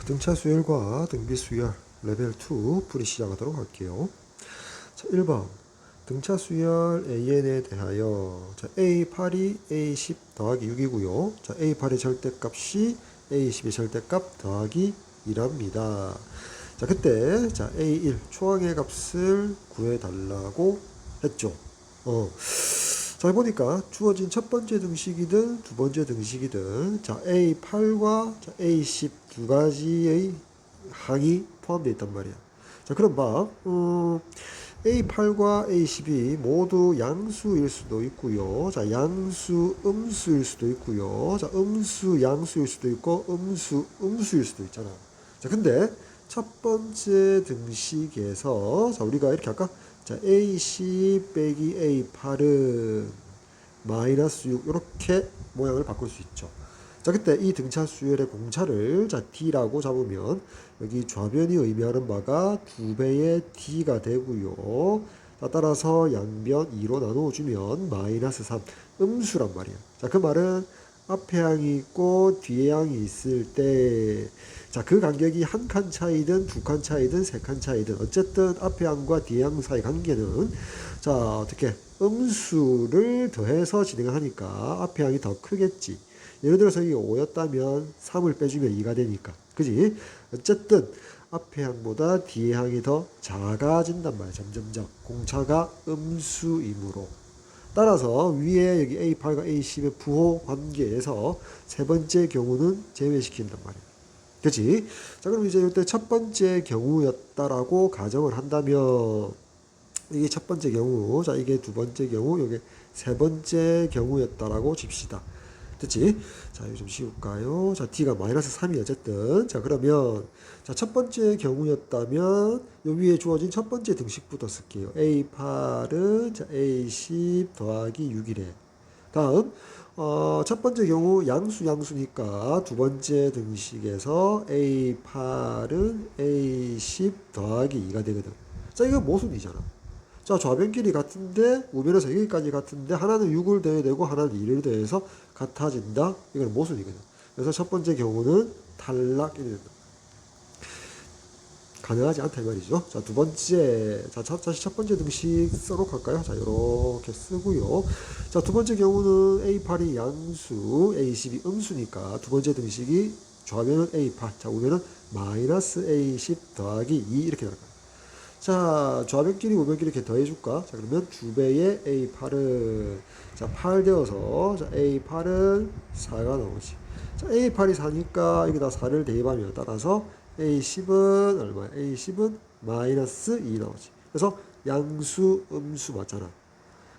등차 수열과 등비 수열 레벨 2 풀이 시작하도록 할게요. 자, 1번 등차 수열 AN에 대하여 자, A8이 A10 더하기 6이고요. 자, A8의 절대값이 A10의 절대값 더하기 2랍니다. 자, 그때 자, A1 초항의 값을 구해달라고 했죠. 자, 보니까 주어진 첫 번째 등식이든 두 번째 등식이든 자, A8과 자, A10 두 가지의 항이 포함되어 있단 말이야. 자, 그럼 봐. A8과 A10이 모두 양수일 수도 있고요. 자, 양수, 음수일 수도 있고요. 자, 음수, 양수일 수도 있고, 음수일 수도 있잖아. 자, 근데 첫 번째 등식에서 자, 우리가 이렇게 할까? 자, A10 빼기 A8은 마이너스 6 이렇게 모양을 바꿀 수 있죠. 자, 그때 이 등차 수열의 공차를 자 D라고 잡으면 여기 좌변이 의미하는 바가 2배의 D가 되고요. 자, 따라서 양변 2로 나누어주면 마이너스 3 음수란 말이야. 자, 그 말은 앞에 항이 있고 뒤에 항이 있을 때 자, 그 간격이 한 칸 차이든 두 칸 차이든 세 칸 차이든 어쨌든 앞에 항과 뒤에 항 사이 관계는 자, 어떻게 음수를 더해서 진행을 하니까 앞에 항이 더 크겠지. 예를 들어서 이게 5였다면 3을 빼주면 2가 되니까. 그지? 어쨌든 앞에 항보다 뒤에 항이 더 작아진단 말이야. 점점점. 공차가 음수이므로. 따라서 위에 여기 A8과 A10의 부호 관계에서 세 번째 경우는 제외시킨단 말이야. 그치? 자, 그럼 이제 이때 첫 번째 경우였다라고 가정을 한다면 이게 첫 번째 경우, 자, 이게 두 번째 경우, 이게 세 번째 경우였다라고 칩시다. 됐지? 자, 이거 좀 씌울까요? 자, D가 마이너스 3이 어쨌든. 자, 그러면, 자, 첫 번째 경우였다면, 요 위에 주어진 첫 번째 등식부터 쓸게요. A8은, 자, A10 더하기 6이래. 다음, 첫 번째 경우 양수니까 두 번째 등식에서 A8은 A10 더하기 2가 되거든. 자, 이거 모순이잖아. 자, 좌변끼리 같은데 우변에서 여기까지 같은데 하나는 6을 더해야 되고 하나는 2를 더해서 같아진다. 이건 모순이거든. 그래서 첫 번째 경우는 탈락이 된다. 가능하지 않다 이 말이죠. 자, 두 번째, 자, 다시 첫 번째 등식 써놓고 할까요? 자, 이렇게 쓰고요. 자, 두 번째 경우는 A8이 양수, A10이 음수니까 두 번째 등식이 좌변은 A8, 자, 우변은 마이너스 A10 더하기 2 이렇게 나올 거예요. 자, 좌변끼리 우변끼리 이렇게 더해줄까? 자, 그러면 두 배의 A8은, 자, 8 되어서, 자, A8은 4가 나오지. 자, A8이 4니까 여기다 4를 대입하면 따라서 A10은 얼마야? A10은 마이너스 2 나오지. 그래서 양수, 음수 맞잖아.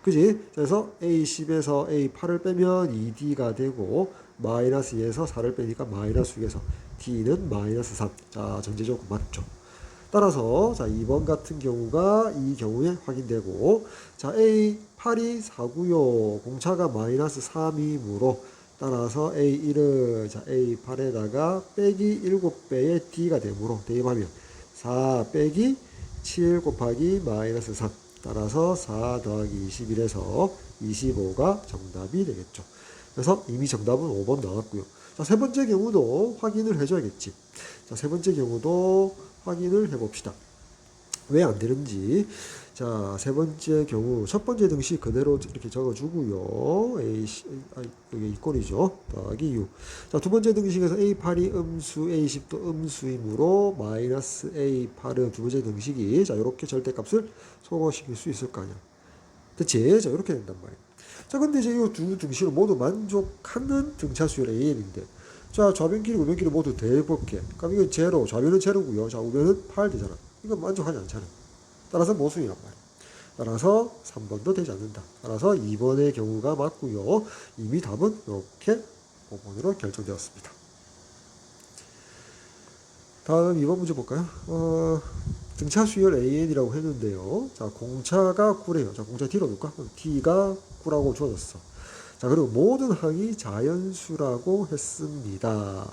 그지? 그래서 A10에서 A8을 빼면 2D가 되고, 마이너스 2에서 4를 빼니까 마이너스 6에서 D는 마이너스 3. 자, 전제조건 맞죠? 따라서 자 2번 같은 경우가 이 경우에 확인되고 자 A8이 4고요. 공차가 마이너스 3이므로 따라서 A1은 자 A8에다가 빼기 7배의 D가 되므로 대입하면 4 빼기 7 곱하기 마이너스 3 따라서 4 더하기 21에서 25가 정답이 되겠죠. 그래서 이미 정답은 5번 나왔고요. 자, 세 번째 경우도 확인을 해줘야겠지. 자, 세 번째 경우도 확인을 해봅시다. 왜 안 되는지. 자, 세 번째 경우, 첫 번째 등식 그대로 이렇게 적어주고요. 여기 이 꼴이죠. 더하기 6. 자, 두 번째 등식에서 A8이 음수, A10도 음수이므로 마이너스 A8은 두 번째 등식이, 자, 이렇게 절대값을 소거시킬 수 있을 거 아니야. 그치? 자, 이렇게 된단 말이야. 자, 근데 이제 이 두 등식을 모두 만족하는 등차수열 AN인데, 자, 좌변끼리 우변끼리 모두 대해볼게. 그럼 이거 제로, 좌변은 제로고요. 자, 우변은 8 되잖아. 이건 만족하지 않잖아. 따라서 모순이란 말이야. 따라서 3번도 되지 않는다. 따라서 2번의 경우가 맞고요. 이미 답은 이렇게 5번으로 결정되었습니다. 다음 2번 문제 볼까요? 등차 수열 AN이라고 했는데요. 자, 공차가 9래요. 자, 공차 D로 놓을까? T가 9라고 주어졌어. 자, 그리고 모든 항이 자연수라고 했습니다.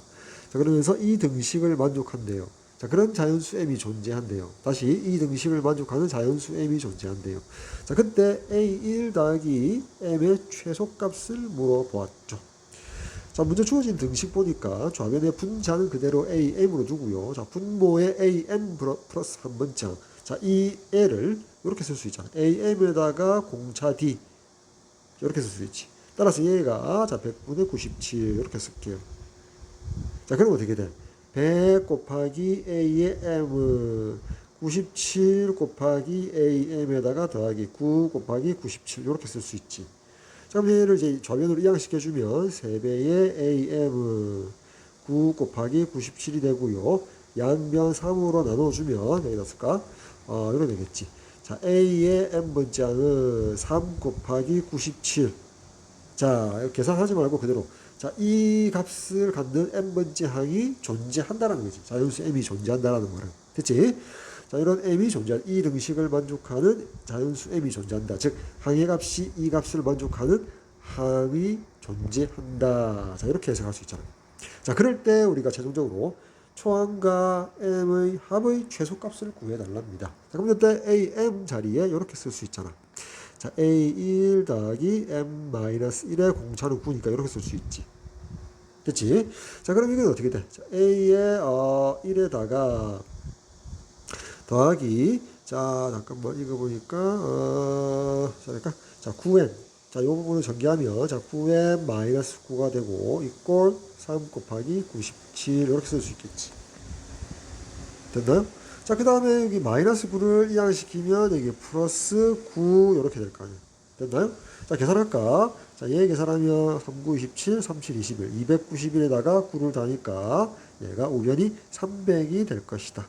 자, 그러면서 이 등식을 만족한대요. 자, 그런 자연수 M이 존재한대요. 다시 이 등식을 만족하는 자연수 M이 존재한대요. 자, 그때 A1 더하기 M의 최소값을 물어보았죠. 자, 자, 먼저 주어진 등식 보니까 좌변의 분자는 그대로 AM으로 두고요. 자, 분모의 AM 플러스 한 번장. 자, 이 L을 이렇게 쓸 수 있잖아. AM에다가 공차 D. 이렇게 쓸 수 있지. 따라서 얘가, 자, 100분의 97. 이렇게 쓸게요. 자, 그러면 어떻게 돼? 100 곱하기 A의 M은 97 곱하기 AM에다가 더하기 9 곱하기 97. 이렇게 쓸 수 있지. 자, 그럼 얘를 이제 좌변으로 이항시켜주면 3배의 AM은 9 곱하기 97이 되고요. 양변 3으로 나눠주면 여기다 쓸까? 이렇게 되겠지. 자, A의 M번째는 3 곱하기 97. 자, 계산하지 말고 그대로. 자, 이 값을 갖는 M번째 항이 존재한다라는 거지. 자연수 M이 존재한다라는 거는. 됐지? 자, 이런 M이 존재한, 이 등식을 만족하는 자연수 M이 존재한다. 즉, 항의 값이 이 값을 만족하는 항이 존재한다. 자, 이렇게 해석할 수 있잖아요. 자, 그럴 때 우리가 최종적으로 초항과 M의 합의 최소값을 구해달랍니다. 자, 그럼 이때 AM 자리에 이렇게 쓸 수 있잖아. 자, A1 더하기 M-1의 공차는 9니까 이렇게 쓸 수 있지. 됐지? 자, 그럼 이건 어떻게 돼? 자, A의 1에다가 더하기, 자, 잠깐만, 이거 보니까, 자, 9n. 자, 요 부분을 전개하면, 자, 9n 마이너스 9가 되고, 이꼴 3 곱하기 97. 이렇게 쓸 수 있겠지. 됐나요? 자, 그 다음에 여기 마이너스 9를 이항시키면, 여기 플러스 9, 이렇게 될 거 아니에요. 됐나요? 자, 계산할까? 자, 얘 계산하면 3, 9, 27, 37, 21. 291에다가 9를 더하니까, 얘가 우변이 300이 될 것이다.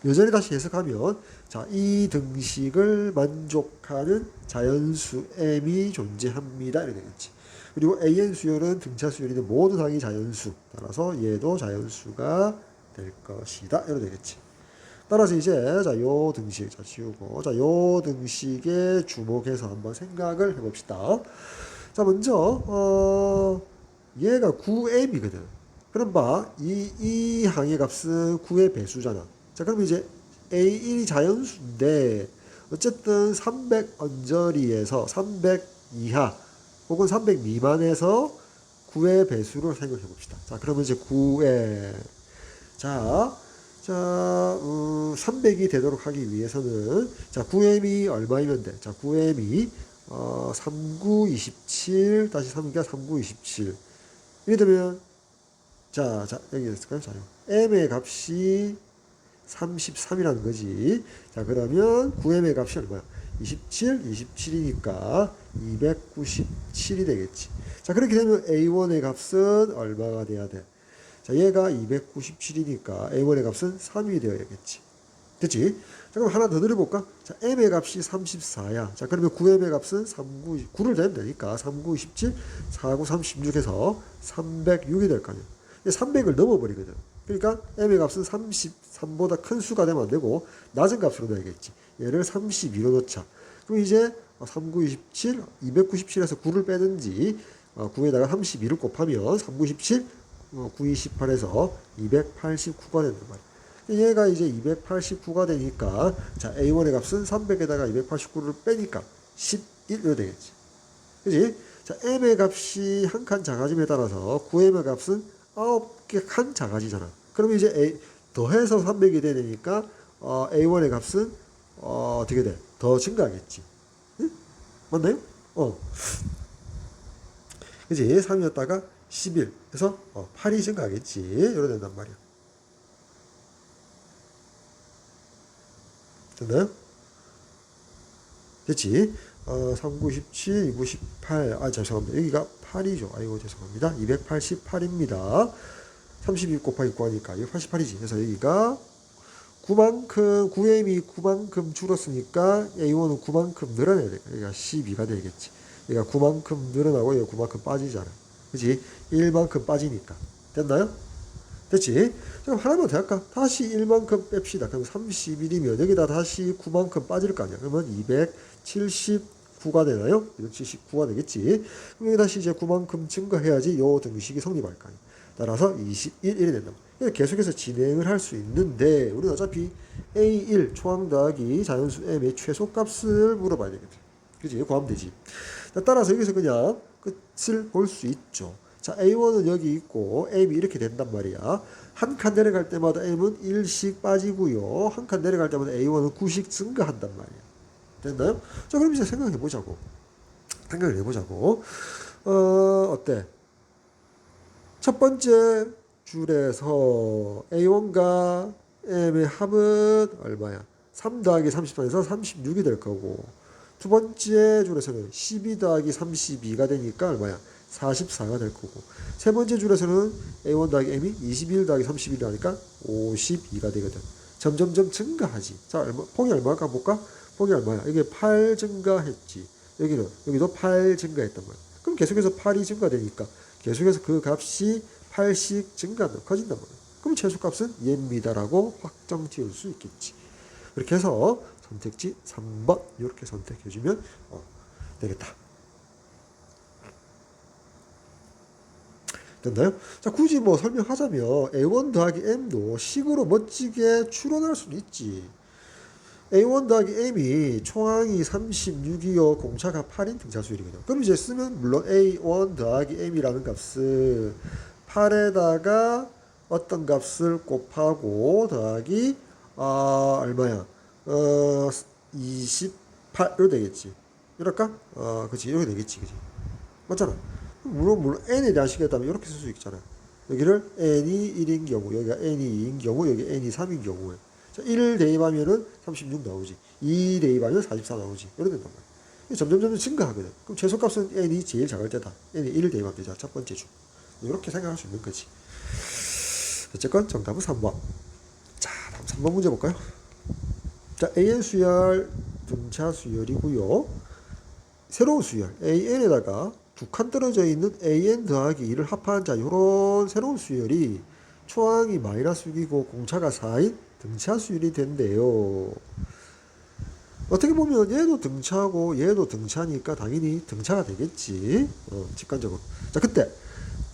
여전히 다시 해석하면, 자, 이 등식을 만족하는 자연수 M이 존재합니다. 이렇게 되겠지. 그리고 AN 수열은 등차 수열이든 모든 항이 자연수. 따라서 얘도 자연수가 될 것이다. 이렇게 되겠지. 따라서 이제, 자, 요 등식, 자, 지우고, 자, 요 등식에 주목해서 한번 생각을 해봅시다. 자, 먼저, 얘가 9M이거든. 그럼 봐, 이 항의 값은 9의 배수잖아. 자, 그럼 이제 A1이 자연수인데 어쨌든 300 언저리에서 300 이하 혹은 300 미만에서 9의 배수를 생각해 봅시다. 자, 그러면 이제 9의 300이 되도록 하기 위해서는 자, 9m이 얼마이면 돼? 자, 9m이 39, 27 다시 3기가 39, 27 이래 되면 자, 여기 있을까요? 자, m의 값이 33이라는 거지. 자, 그러면 9m의 값이 얼마야? 27, 27이니까 297이 되겠지. 자, 그렇게 되면 A1의 값은 얼마가 돼야 돼? 자, 얘가 297이니까 A1의 값은 3이 되어야겠지. 됐지? 자, 그럼 하나 더 늘려볼까? 자, M의 값이 34야. 자, 그러면 9M의 값은 9를 내면 되니까 39, 27, 49, 36 해서 306이 될 거 아니야. 300을 넘어버리거든. 그러니까 M의 값은 33보다 큰 수가 되면 안 되고 낮은 값으로 넣어야겠지. 얘를 32로 넣자. 그럼 이제 39, 27, 297에서 9를 빼든지 9에다가 32를 곱하면 3, 9, 17, 9, 28에서 289가 된단 말이야. 얘가 이제 289가 되니까 자, A1의 값은 300에다가 289를 빼니까 11로 되겠지. 그지? 자, M의 값이 한 칸 작아짐에 따라서 9M의 값은 9개 칸 작아지잖아. 그러면 이제 더해서 300이 되니까 A1의 값은 어떻게 돼? 더 증가하겠지. 응? 맞나요? 그지? 3이었다가 11. 그래서 8이 증가하겠지. 이렇게 된단 말이야. 됐나요? 됐지? 3, 9, 17, 2, 9, 18. 죄송합니다. 여기가 8이죠. 아이고, 죄송합니다. 288입니다. 32 곱하기 9 하니까 288이지. 그래서 여기가 9M이 9만큼 줄었으니까 A1은 9만큼 늘어나야 돼. 여기가 12가 되겠지. 여기가 9만큼 늘어나고 여기가 9만큼 빠지잖아. 그치? 1만큼 빠지니까. 됐나요? 됐지? 그럼 하나만 더 할까? 다시 1만큼 뺍시다. 그럼 31이면 여기다 다시 9만큼 빠질 거 아니야. 그러면 279가 되나요? 279가 되겠지. 그럼 여기 다시 이제 9만큼 증가해야지 요 등식이 성립할 거 아니야. 따라서 21이 된다. 계속해서 진행을 할 수 있는데 우리는 어차피 A1 초항 더하기 자연수 M의 최소값을 물어봐야 되겠다. 그지? 구하면 되지. 따라서 여기서 그냥 끝을 볼 수 있죠. 자, A1은 여기 있고 M이 이렇게 된단 말이야. 한 칸 내려갈 때마다 M은 1씩 빠지고요. 한 칸 내려갈 때마다 A1은 9씩 증가한단 말이야. 됐나요? 자, 그럼 이제 생각해 보자고. 생각을 해보자고. 어때? 첫 번째 줄에서 A1과 M의 합은 얼마야? 3 더하기 30번에서 36이 될 거고, 두 번째 줄에서는 12 더하기 32가 되니까 얼마야? 44가 될 거고, 세 번째 줄에서는 A1 더하기 M이 21 더하기 31이라니까 52가 되거든. 점점점 증가하지. 자, 폭이 얼마일까 볼까? 폭이 얼마야? 이게 8 증가했지. 여기도 8 증가했단 말이야. 그럼 계속해서 8이 증가되니까 계속해서 그 값이 8씩 증가한다, 커진단 말이야. 그럼 최소값은 얘입니다라고 확정 지을 수 있겠지. 그렇게 해서 선택지 3번 이렇게 선택해주면 되겠다. 됐나요? 자, 굳이 뭐 설명하자면 A1 더하기 M도 식으로 멋지게 추론할 수는 있지. A1 더하기 M이 초항이 36이요 공차가 8인 등차수열이거든. 그럼 이제 쓰면 물론 A1 더하기 M이라는 값을 8에다가 어떤 값을 곱하고 더하기 얼마야? 28 이렇게 되겠지. 이럴까? 그치, 이렇게 되겠지, 그치. 맞잖아. 물론 n에 대한 식이었다면 이렇게 쓸 수 있잖아. 여기를 n이 1인 경우, 여기가 n이 2인 경우, 여기 n이 3인 경우에. 자, 1 대입하면은 36 나오지. 2 대입하면 44 나오지. 이렇게 된단 말이야. 점점 증가하거든. 그럼 최소값은 n이 제일 작을 때다. n이 1을 대입하면 되잖아. 첫 번째 주. 이렇게 생각할 수 있는 거지. 어쨌건 정답은 3번. 자, 다음 3번 문제 볼까요? 자, AN 수열 등차 수열이고요. 새로운 수열 AN에다가 두 칸 떨어져 있는 AN 더하기 2를 합한 자, 요런 새로운 수열이 초항이 마이너스 6이고 공차가 4인 등차 수열이 된대요. 어떻게 보면 얘도 등차고 얘도 등차니까 당연히 등차가 되겠지. 직관적으로. 자, 그때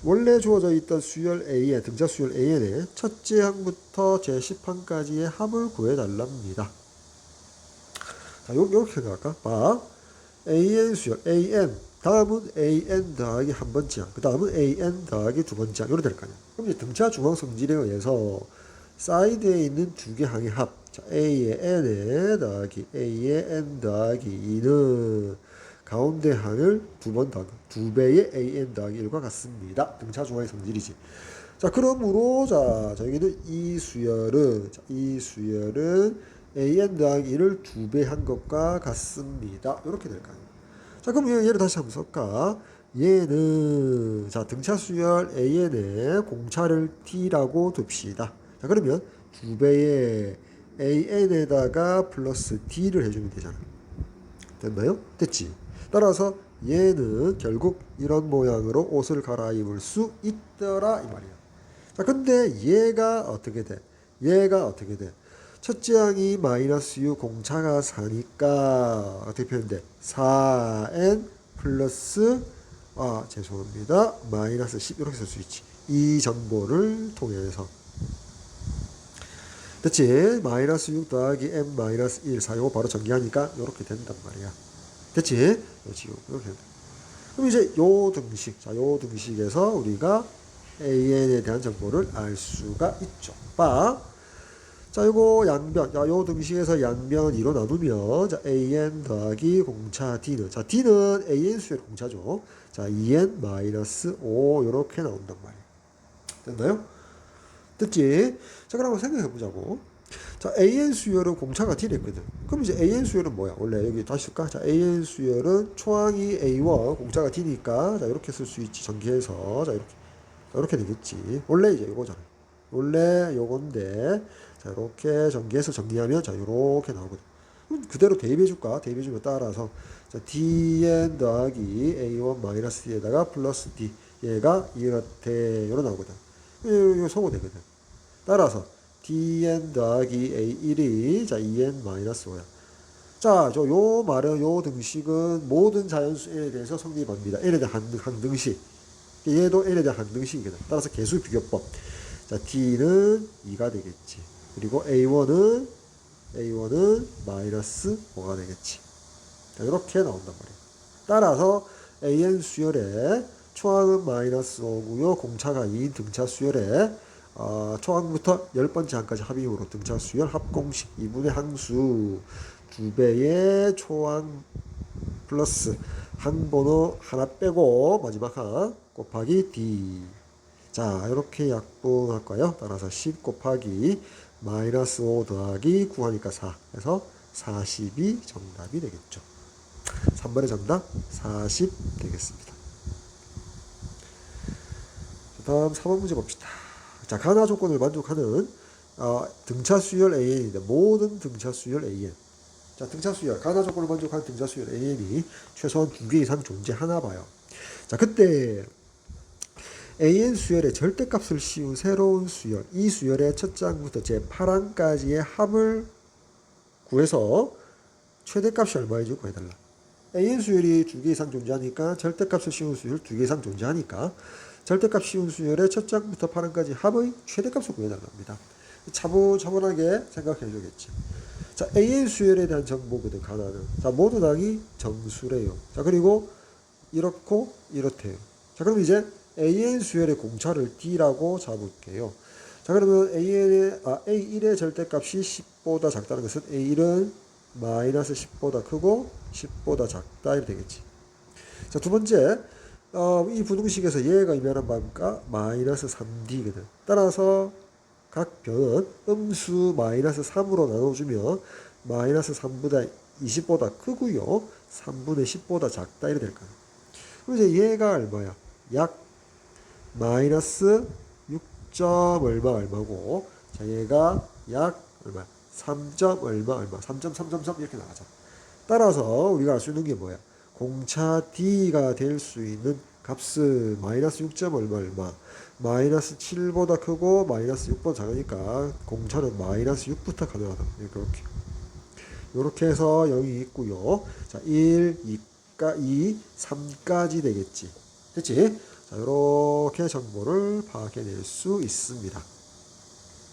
원래 주어져 있던 수열 AN, 등차 수열 AN의 첫째 항부터 제10항까지의 합을 구해달랍니다. 자, 요렇게 생각할까? 봐. AN 수열, AN. 다음은 AN 더하기 한 번째 항. 그 다음은 AN 더하기 두 번째 항. 요렇게 될 거 아니야. 그럼 이제 등차 중앙 성질에 의해서 사이드에 있는 두 개 항의 합. 자, A의 N에 더하기 A의 N 더하기 2는 가운데 항을 두 번 더하기 두 배의 AN 더하기 1과 같습니다. 등차 중앙의 성질이지. 자, 그러므로 자, 저기는 이 수열은 AN 더하기 1을 두 배 한 것과 같습니다. 이렇게 될 거 아니에요. 자, 그럼 얘를 다시 한번 쓸까? 얘는 자, 등차 수열 AN에 공차를 T라고 둡시다. 자, 그러면 두 배의 AN에다가 플러스 D를 해주면 되잖아. 됐나요? 됐지? 따라서 얘는 결국 이런 모양으로 옷을 갈아입을 수 있더라 이 말이야. 자, 근데 얘가 어떻게 돼? 첫째 항이 마이너스 6 공차가 4니까 어떻게 표현돼? 4n 플러스 죄송합니다. 마이너스 10 이렇게 쓸 수 있지. 이 정보를 통해서 됐지? 마이너스 6 더하기 m 마이너스 1 사용 바로 전개하니까 이렇게 된단 말이야. 됐지? 이렇게 된다. 그럼 이제 요 등식, 자, 요 등식에서 우리가 AN에 대한 정보를 알 수가 있죠. 자, 요거 양변, 자, 요 등식에서 양변 2로 나누면, 자, AN 더하기 공차 D는, 자, D는 AN 수의 공차죠. 자, 2N 마이너스 5, 요렇게 나온단 말이에요. 됐나요? 됐지? 자, 그럼 한번 생각해 보자고. 자, AN 수열은 공차가 D랬거든. 그럼 이제 AN 수열은 뭐야? 원래 여기 다시 쓸까? 자, AN 수열은 초항이 A1, 공차가 D니까, 자, 이렇게 쓸 수 있지. 전개해서. 자, 이렇게 되겠지. 원래 이제 이거잖아. 원래 요건데, 자, 이렇게 전개해서 정리하면, 자, 요렇게 나오거든. 그럼 그대로 대입해줄까? 대입해주면 따라서, 자, dn 더하기 a1 마이너스 d에다가 플러스 d. 얘가 이렇게, 요로 나오거든. 이거 소거되거든. 따라서, dn 더하기 a1이, 자, 2n 마이너스 5야. 자, 요 말은, 요 등식은 모든 자연수 n에 대해서 성립합니다. n에 대한 항등식. 얘도 n에 대한 항등식이거든. 따라서 개수 비교법. 자, d는 2가 되겠지. 그리고 A1은 마이너스 5가 되겠지. 자, 이렇게 나온단 말이에요. 따라서 AN 수열의 초항은 마이너스 5고요. 공차가 2인 등차 수열에 초항부터 10번째 항까지 합의으로 등차 수열 합공식 2분의 항수 2배의 초항 플러스 항번호 하나 빼고 마지막 항 곱하기 D. 자, 이렇게 약분할까요? 따라서 10 곱하기 마이너스 5 더하기 9 하니까 4. 그래서 40이 정답이 되겠죠. 3번의 정답 40 되겠습니다. 다음 4번 문제 봅시다. 자, 가나 조건을 만족하는 등차 수열 AN인데 모든 등차 수열 AN. 자, 등차 수열, 가나 조건을 만족하는 등차 수열 AN이 최소한 2개 이상 존재하나 봐요. 자, 그때 AN 수열의 절대값을 씌운 새로운 수열, 이 수열의 첫 장부터 제 8항까지의 합을 구해서 최대값이 얼마인지 구해달라. AN 수열이 2개 이상 존재하니까 절대값을 씌운 수열 2개 이상 존재하니까 절대값 씌운 수열의 첫 장부터 8항까지 합의 최대값을 구해달라고 합니다. 차분하게 생각해 주겠지. 자, AN 수열에 대한 정보거든, 가나는. 자, 모든 항이 정수래요. 자, 그리고 이렇고 이렇대요. 자, 그럼 이제 AN 수열의 공차를 D라고 잡을게요. 자, 그러면 A1의 절대값이 10보다 작다는 것은 A1은 마이너스 10보다 크고 10보다 작다 이렇게 되겠지. 자, 두 번째, 이 부등식에서 얘가 의미하는 바가 마이너스 3D거든. 따라서 각 변은 음수 마이너스 3으로 나눠주면 마이너스 3보다 20보다 크고요. 3분의 10보다 작다 이렇게 될 거야. 그럼 이제 얘가 얼마야? 약 마이너스 6점 얼마고, 자, 얘가 약 얼마? 3점 얼마 3.333 이렇게 나가죠. 따라서 우리가 알 수 있는 게 뭐야? 공차 D가 될 수 있는 값은 마이너스 6점 얼마 마이너스 7보다 크고 마이너스 6보다 작으니까 공차는 마이너스 6부터 가능하다. 이렇게 해서 0이 있고요. 자, 1, 2, 3까지 되겠지. 됐지? 자, 이렇게 정보를 파악해낼 수 있습니다.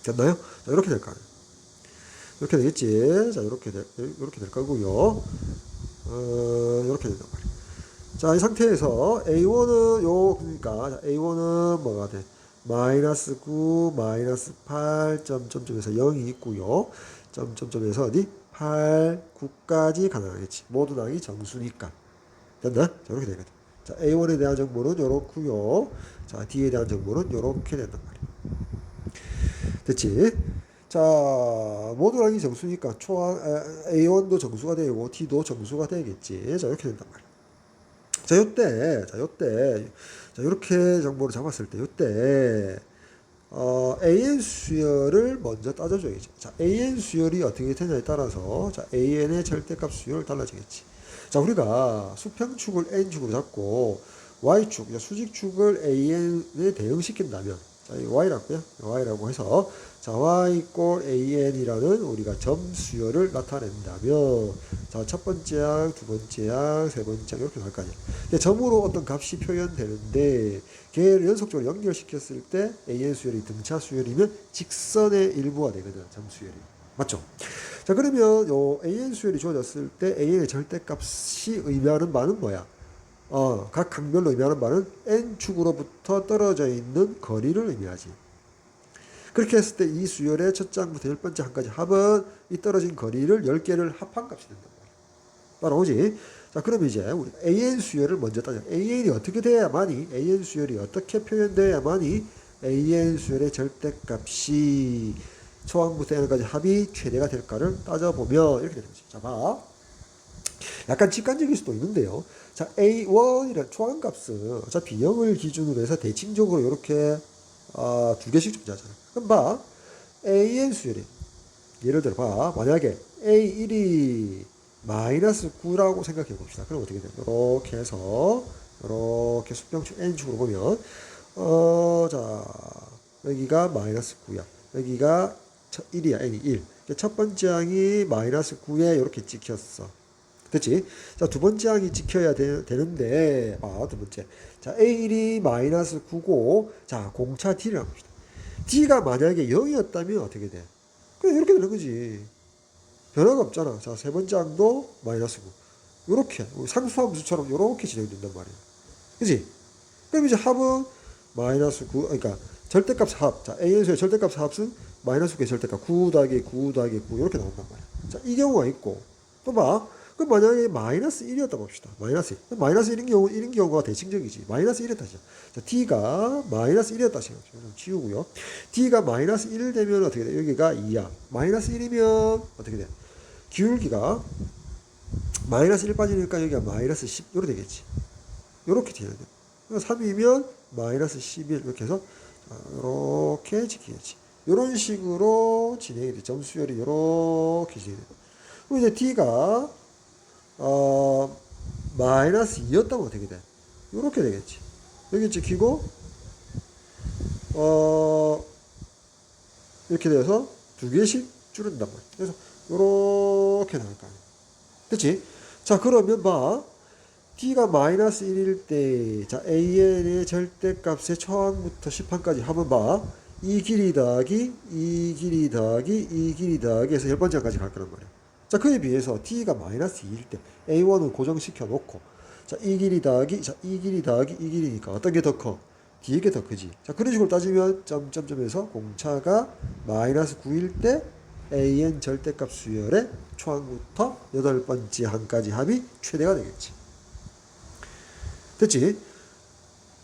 됐나요? 자, 이렇게 될 거예요. 이렇게 되겠지. 자, 이렇게 될 거고요. 이렇게 된단 말이에요. 자, 이 상태에서 A1은 그러니까 A1은 뭐가 돼? 마이너스 9, 마이너스 8, 점점점에서 0이 있고요. 점점점에서 어디? 8, 9까지 가능하겠지. 모든 항이 정수니까. 됐나? 자, 이렇게 되거든. 자, A1에 대한 정보는 요렇고요. 자, D에 대한 정보는 요렇게 된단 말이에요. 됐지? 자, 모든 항이 정수니까 A1도 정수가 되고 D도 정수가 되겠지. 자, 이렇게 된단 말이에요. 자, 요때, 이렇게 정보를 잡았을 때, 요때, AN 수열을 먼저 따져줘야죠. 자, AN 수열이 어떻게 되냐에 따라서, 자, AN의 절대값 수열 달라지겠지. 자, 우리가 수평축을 N축으로 잡고, Y축, 수직축을 AN에 대응시킨다면, 자, 이 Y라고 해서, 자, Y 이꼴 AN이라는 우리가 점 수열을 나타낸다면, 자, 첫 번째 항, 두 번째 항, 세 번째 항, 이렇게 갈 거 아니야. 근데 점으로 어떤 값이 표현되는데, 걔를 연속적으로 연결시켰을 때 AN 수열이 등차 수열이면 직선의 일부가 되거든, 점 수열이. 맞죠? 자, 그러면 요 AN 수열이 주어졌을 때 AN의 절대값이 의미하는 바는 뭐야? 각 항별로 의미하는 바는 N축으로부터 떨어져 있는 거리를 의미하지. 그렇게 했을 때 이 수열의 첫 장부터 10번째 항까지 합은 이 떨어진 거리를 10개를 합한 값이 된단 말이야. 따라오지? 자, 그럼 이제 우리 AN 수열을 먼저 따져. AN이 어떻게 돼야만이, AN 수열이 어떻게 표현돼야만이 AN 수열의 절대값이 초항부터 N까지 합이 최대가 될까를 따져보면 이렇게 되는 거지. 자, 봐. 약간 직관적일 수도 있는데요. 자, A1이라는 초항값은 어차피 0을 기준으로 해서 대칭적으로 이렇게 두 개씩 존재하잖아. 그럼 봐. AN 수열이. 예를 들어 봐. 만약에 A1이 마이너스 9라고 생각해 봅시다. 그럼 어떻게 돼요? 이렇게 해서, 이렇게 수평축 N축으로 보면, 자, 여기가 마이너스 9야. 여기가 1이야. N이 1. 첫 번째 항이 마이너스 9에 이렇게 찍혔어. 그치? 자, 두 번째 항이 찍혀야 되는데, 두 번째. 자, A1이 마이너스 9고, 자, 공차 D를 합시다. D가 만약에 0이었다면 어떻게 돼? 그냥 이렇게 되는 거지. 변화가 없잖아. 자, 세 번째 항도 마이너스 9. 요렇게, 상수함수처럼 요렇게 진행된단 말이야. 그치? 그럼 이제 합은 마이너스 9, 그러니까 절대값 합. 자, AN수의 절대값 합은 마이너스 9의 절대값 9 더하기 9 더하기 9 이렇게 나온단 말이야. 자, 이 경우가 있고 또 봐. 그럼 만약에 마이너스 1이었다 봅시다. 마이너스 1. 마이너스 1인 경우가 대칭적이지. 마이너스 1이었다. 자, D가 마이너스 1이었다. 생각해. 좀 지우고요. D가 마이너스 1 되면 어떻게 돼? 여기가 2야. 마이너스 1이면 어떻게 돼? 기울기가 마이너스 1 빠지니까 여기가 마이너스 10 이렇게 되겠지. 이렇게 돼야 돼. 3이면 마이너스 11 이렇게 해서 이렇게 지키겠지. 이런 식으로 진행이 돼. 점수열이 이렇게 진행이 돼. 그럼 이제 D가 마이너스 2였다면 어떻게 돼? 이렇게 되겠지. 여기 지키고 이렇게 돼서 두 개씩 줄인단 말이야. 그래서 이렇게 나올 거 아니야. 그치? 자, 그러면 봐. D가 마이너스 1일 때, 자, AN의 절대값의 초항부터 10항까지 하면 봐. 이 길이 더하기, 이 길이 더하기, 이 길이 더하기 해서 10번째까지 갈 거란 말이야. 자, 그에 비해서 T가 마이너스 2일 때, A1을 고정시켜 놓고, 자, 이 길이 더하기, 자, 이 길이 더하기, 이 길이니까 어떤 게 더 커? 뒤에 게 더 크지. 자, 그런 식으로 따지면, 점점점에서 공차가 마이너스 9일 때, AN 절대값 수열의 초항부터 8번째 항까지 합이 최대가 되겠지. 됐지?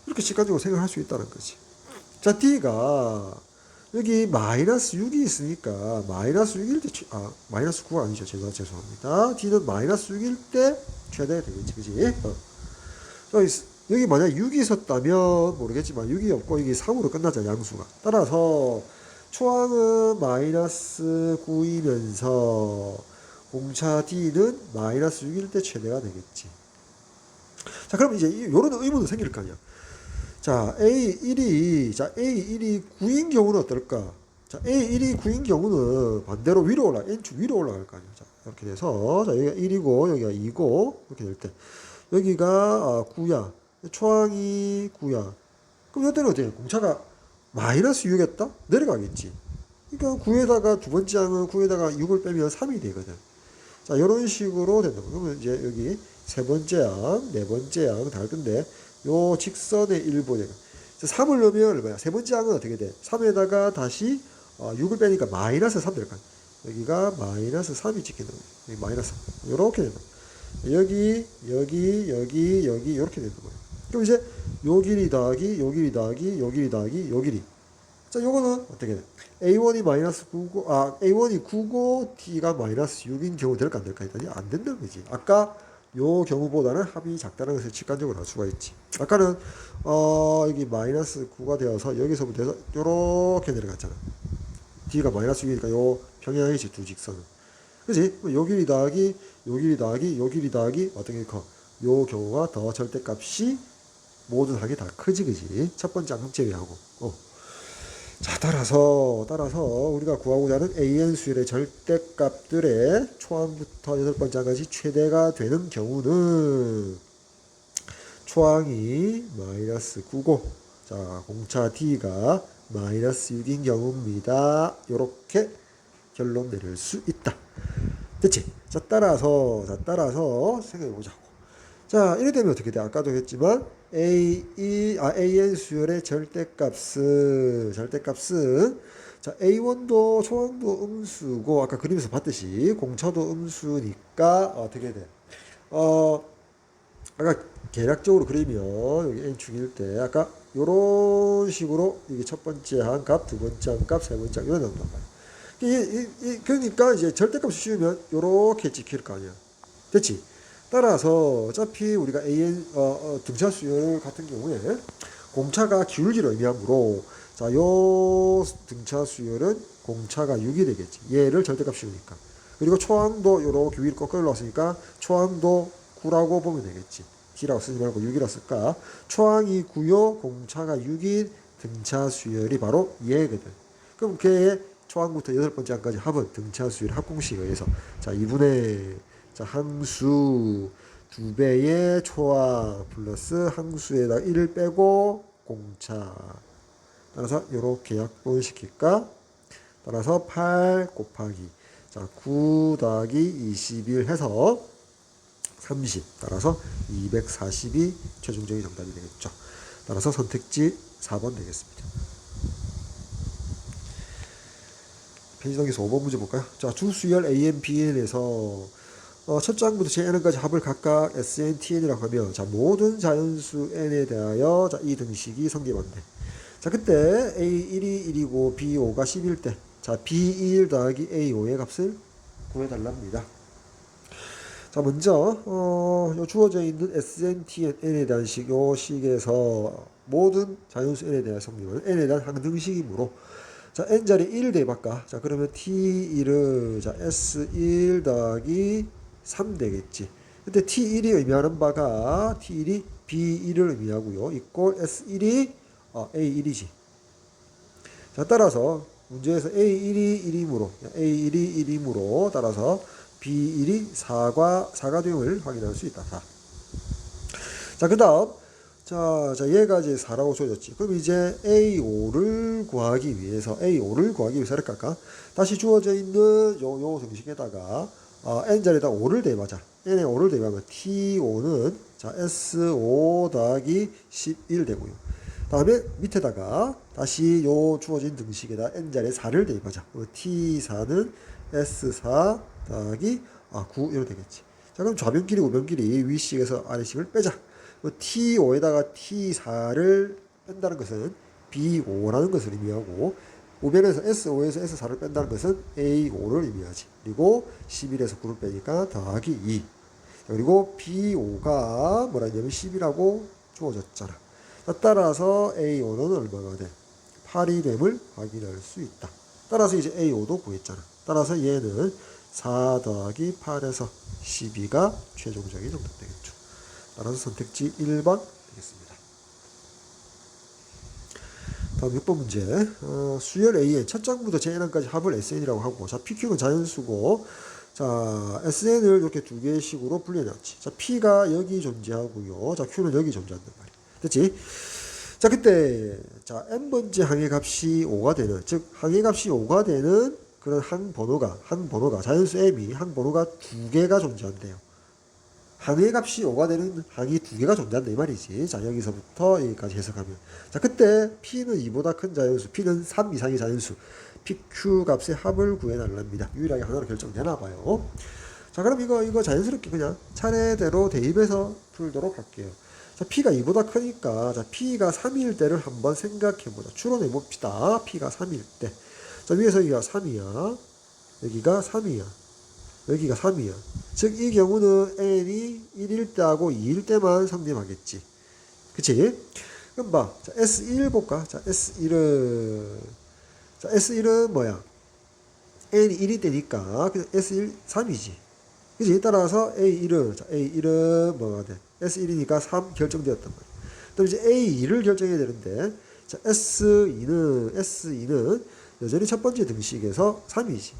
이렇게 직관적으로 생각할 수 있다는 거지. 자, D가 여기 마이너스 6이 있으니까 마이너스 6일 때, 마이너스 9가 아니죠. 죄송합니다. D는 마이너스 6일 때 최대가 되겠지. 그지? 여기 만약 6이 있었다면 모르겠지만 6이 없고 여기 3으로 끝나자, 양수가. 따라서 초항은 마이너스 9이면서 공차 D는 마이너스 6일 때 최대가 되겠지. 자, 그럼 이제 이런 의문도 생길 거 아니야. 자, A1이 9인 경우는 어떨까? 자, A1이 9인 경우는 반대로 위로 N축 위로 올라갈 거 아니야. 자, 이렇게 돼서, 자, 여기가 1이고, 여기가 2고, 이렇게 될 때. 여기가 9야. 초항이 9야. 그럼 이때는 어떻게 해? 공차가 마이너스 6이었다? 내려가겠지. 그러니까 9에다가 두 번째 항은 9에다가 6을 빼면 3이 되거든. 자, 이런 식으로 된다. 그러면 이제 여기 세 번째 항, 네 번째 항 다 할 건데, 요 직선의 일부에 3을 넣으면 얼마야? 세 번째 항은 어떻게 돼? 3에다가 다시 6을 빼니까 마이너스 3 될 거 아니야. 여기가 마이너스 3이 찍힌다. 여기 마이너스 3. 요렇게 된다. 여기 이렇게 되는 거예요. 그럼 이제 요 길이 더하기, 요 길이 더하기, 요 길이 더하기, 요 길이. 자, 요거는 어떻게 돼? A1이 마이너스 9고, A1이 9고, T가 마이너스 6인 경우 될까 안 될까 했더니 안 된다는 거지. 아까 요 경우보다는 합이 작다는 것을 직관적으로 알 수가 있지. 아까는, 여기 마이너스 9가 되어서 여기서부터 해서 요렇게 내려갔잖아. D가 마이너스 6이니까 요 평행이지, 두 직선은. 그지? 요 길이 더하기, 요 길이 더하기, 요 길이 더하기, 어떤 게 커? 요 경우가 더 절대값이 모든 항이 다 크지, 그지? 첫 번째 항 제외하고. 자, 따라서 우리가 구하고자 하는 AN 수열의 절대값들의 초항부터 8번째 항까지 최대가 되는 경우는 초항이 마이너스 9고, 자, 공차 D가 마이너스 6인 경우입니다. 요렇게 결론 내릴 수 있다. 됐지? 자, 따라서 생각해보자고. 자, 이래 되면 어떻게 돼? 아까도 했지만, AN 수열의 절대값은, 자, A1도 초항도 음수고, 아까 그림에서 봤듯이, 공차도 음수니까, 어떻게 돼? 아까 계략적으로 그리면, 여기 N축일 때, 아까 요런 식으로, 이게 첫 번째 한 값, 두 번째 한 값, 세 번째 한 값, 이런 나온단 말이야. 그러니까 이제 절대값 씌우면 요렇게 찍힐 거 아니야. 됐지? 따라서 어차피 우리가 AN 등차 수열 같은 경우에 공차가 기울기를 의미하므로, 자, 요 등차 수열은 공차가 6이 되겠지. 얘를 절대값 씌우니까. 그리고 초항도 요렇게 위로 꺾어 올라왔으니까 초항도 9라고 보면 되겠지. D라고 쓰지 말고 6이라고 쓸까? 초항이 9요, 공차가 6인 등차 수열이 바로 얘거든. 그럼 걔의 초항부터 8번째 항까지 합은 등차 수열 합공식에 의해서, 자, 2분의 자, 항수 2배의 초항 플러스 항수에다 1을 빼고 공차. 따라서 이렇게 약분시킬까? 따라서 8 곱하기, 자, 9 더하기 21 해서 30. 따라서 240이 최종적인 정답이 되겠죠. 따라서 선택지 4번 되겠습니다. 페이지 넘겨서 5번 문제 볼까요? 자, 주수열 AN, BN에서 첫 장부터 JN까지 합을 각각 SN, TN이라고 하면 자, 모든 자연수 N에 대하여 자, 이 등식이 성립한대. 자, 그때 A1이 1이고 B5가 10일 때 자, B21 더하기 A5의 값을 구해달랍니다. 자, 먼저 요 주어져 있는 SN, TN, N에 대한 식, 요 식에서 모든 자연수 N에 대한 성립은 N에 대한 항등식이므로 자, N자리 1 대입할까? 자, 그러면 T1을 자, S1 더하기 3 되겠지. 근데 T1이 의미하는 바가 T1이 B1을 의미하고요. 이꼴 S1이 A1이지. 자, 따라서 문제에서 A1이 1이므로 따라서 B1이 4가 됨을 확인할 수 있다. 4. 자, 그 다음 자, 얘가 이제 4라고 주어졌지. 그럼 이제 A5를 구하기 위해서 이렇게 할까? 다시 주어져 있는 요 등식에다가 N자리에다 5를 대입하자. N에 5를 대입하면 T5는 자, S5 더하기 11 되고요. 다음에 밑에다가 다시 요 주어진 등식에다 N자리에 4를 대입하자. T4는 S4 더하기 9 이렇게 되겠지. 자, 그럼 좌변끼리 우변끼리 위식에서 아래식을 빼자. T5에다가 T4를 뺀다는 것은 B5라는 것을 의미하고 우변에서 S5에서 S4를 뺀다는 것은 A5를 의미하지. 그리고 11에서 9를 빼니까 더하기 2. 그리고 B5가 뭐라 했냐면 10이라고 주어졌잖아. 따라서 A5는 얼마가 돼? 8이 됨을 확인할 수 있다. 따라서 이제 A5도 구했잖아. 따라서 얘는 4 더하기 8에서 12가 최종적인 정답 되겠죠. 따라서 선택지 1번 되겠습니다. 다음 6번 문제. 수열 A의 첫 장부터 JN까지 합을 SN이라고 하고, 자, PQ는 자연수고, 자, SN을 이렇게 두 개의 식으로 분리해놨지. 자, P가 여기 존재하고요. 자, Q는 여기 존재한단 말이야. 됐지? 자, 그때, 자, n번째 항의 값이 5가 되는, 즉, 항의 값이 5가 되는 그런 항번호가, 자연수 M이 항번호가 두 개가 존재한대요. 항의 값이 5가 되는 항이 두 개가 존재한다 이 말이지. 자, 여기서부터 여기까지 해석하면. 자, 그때 P는 2보다 큰 자연수, P는 3 이상의 자연수, PQ 값의 합을 구해달랍니다. 유일하게 하나로 결정되나 봐요. 자, 그럼 이거 자연스럽게 그냥 차례대로 대입해서 풀도록 할게요. 자, P가 2보다 크니까, 자, P가 3일 때를 한번 생각해보자. 추론해봅시다. P가 3일 때. 자, 위에서 여기가 3이야. 여기가 3이야. 여기가 3이야. 즉, 이 경우는 n이 1일 때하고 2일 때만 성립하겠지. 그치? 그럼 봐. 자, S1 볼까? 자, S1은 뭐야? n이 1일 때니까, S1, 3이지. 그치? 따라서 A1은 뭐가 돼? S1이니까 3 결정되었단 말이야. 그럼 이제 A2를 결정해야 되는데, 자, S2는 여전히 첫 번째 등식에서 3이지.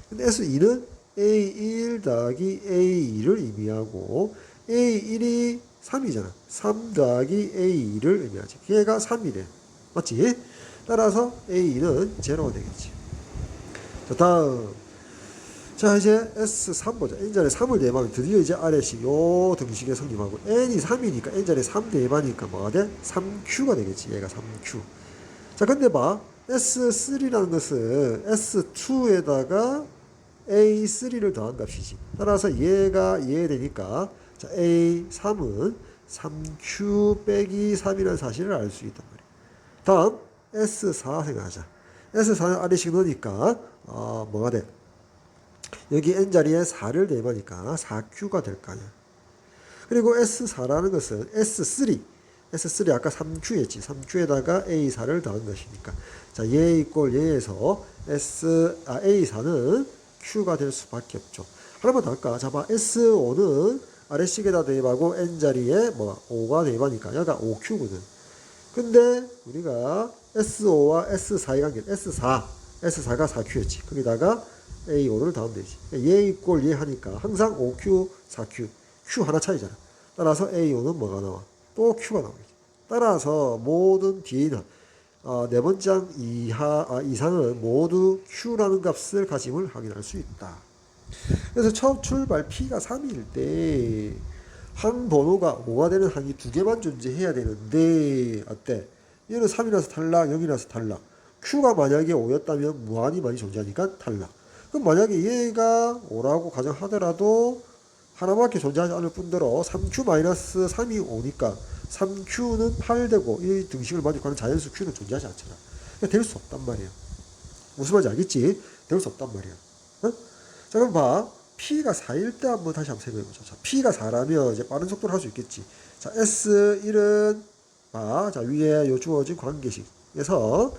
근데 S2는 A1 더하기 A2를 의미하고 A1이 3이잖아. 3 더하기 A2를 의미하지. 걔가 3이래. 맞지? 따라서 A2는 제로가 되겠지. 자, 다음. 자, 이제 S3 보자. N자리에 3을 대입하면 드디어 이제 아래식 요 등식에 성립하고 N이 3이니까 N자리에 3 대입하니까 뭐가 돼? 3Q가 되겠지. 얘가 3Q. 자, 근데 봐. S3라는 것은 S2에다가 A3를 더한 값이지. 따라서 얘가 되니까 자, A3은 3Q 빼기 3이라는 사실을 알 수 있단 말이야. 다음 S4 생각하자. S4는 아래식 넣으니까 뭐가 돼? 여기 N자리에 4를 대입하니까 4Q가 될 거 아니야. 그리고 S4라는 것은 S3 아까 3Q였지. 3Q에다가 A4를 더한 것이니까. 자, 얘 이꼴 얘에서 A4는 Q가 될 수밖에 없죠. 하나만 더 할까? 자, 봐. S5는 아래식에다 대입하고 N자리에 5가 대입하니까 여기가 5Q거든. 근데 우리가 S5와 S4의 관계, S4가 4Q였지. 거기다가 A5를 더하면 되지. 얘 이꼴 얘 하니까 항상 5Q, 4Q, Q 하나 차이잖아. 따라서 A5는 뭐가 나와? 또 Q가 나오겠지. 따라서 모든 뒤에 있는 네 번째 항 이상은 모두 Q라는 값을 가짐을 확인할 수 있다. 그래서 첫 출발 P가 3일 때 항 번호가 5가 되는 항이 두 개만 존재해야 되는데 어때? 얘는 3이라서 탈락, 0이라서 탈락. Q가 만약에 5였다면 무한히 많이 존재하니까 탈락. 그럼 만약에 얘가 5라고 가정하더라도 하나밖에 존재하지 않을 뿐더러 3Q-3이 5니까 3Q는 8되고 이 등식을 만족하는 자연수 Q는 존재하지 않잖아. 그러니까 될 수 없단 말이야. 무슨 말인지 알겠지? 될 수 없단 말이야. 어? 자, 그럼 봐. P가 4일 때 한번 다시 한번 생각해보자. 자, P가 4라면 이제 빠른 속도로 할 수 있겠지. 자, S1은 자, 위에 요 주어진 관계식에서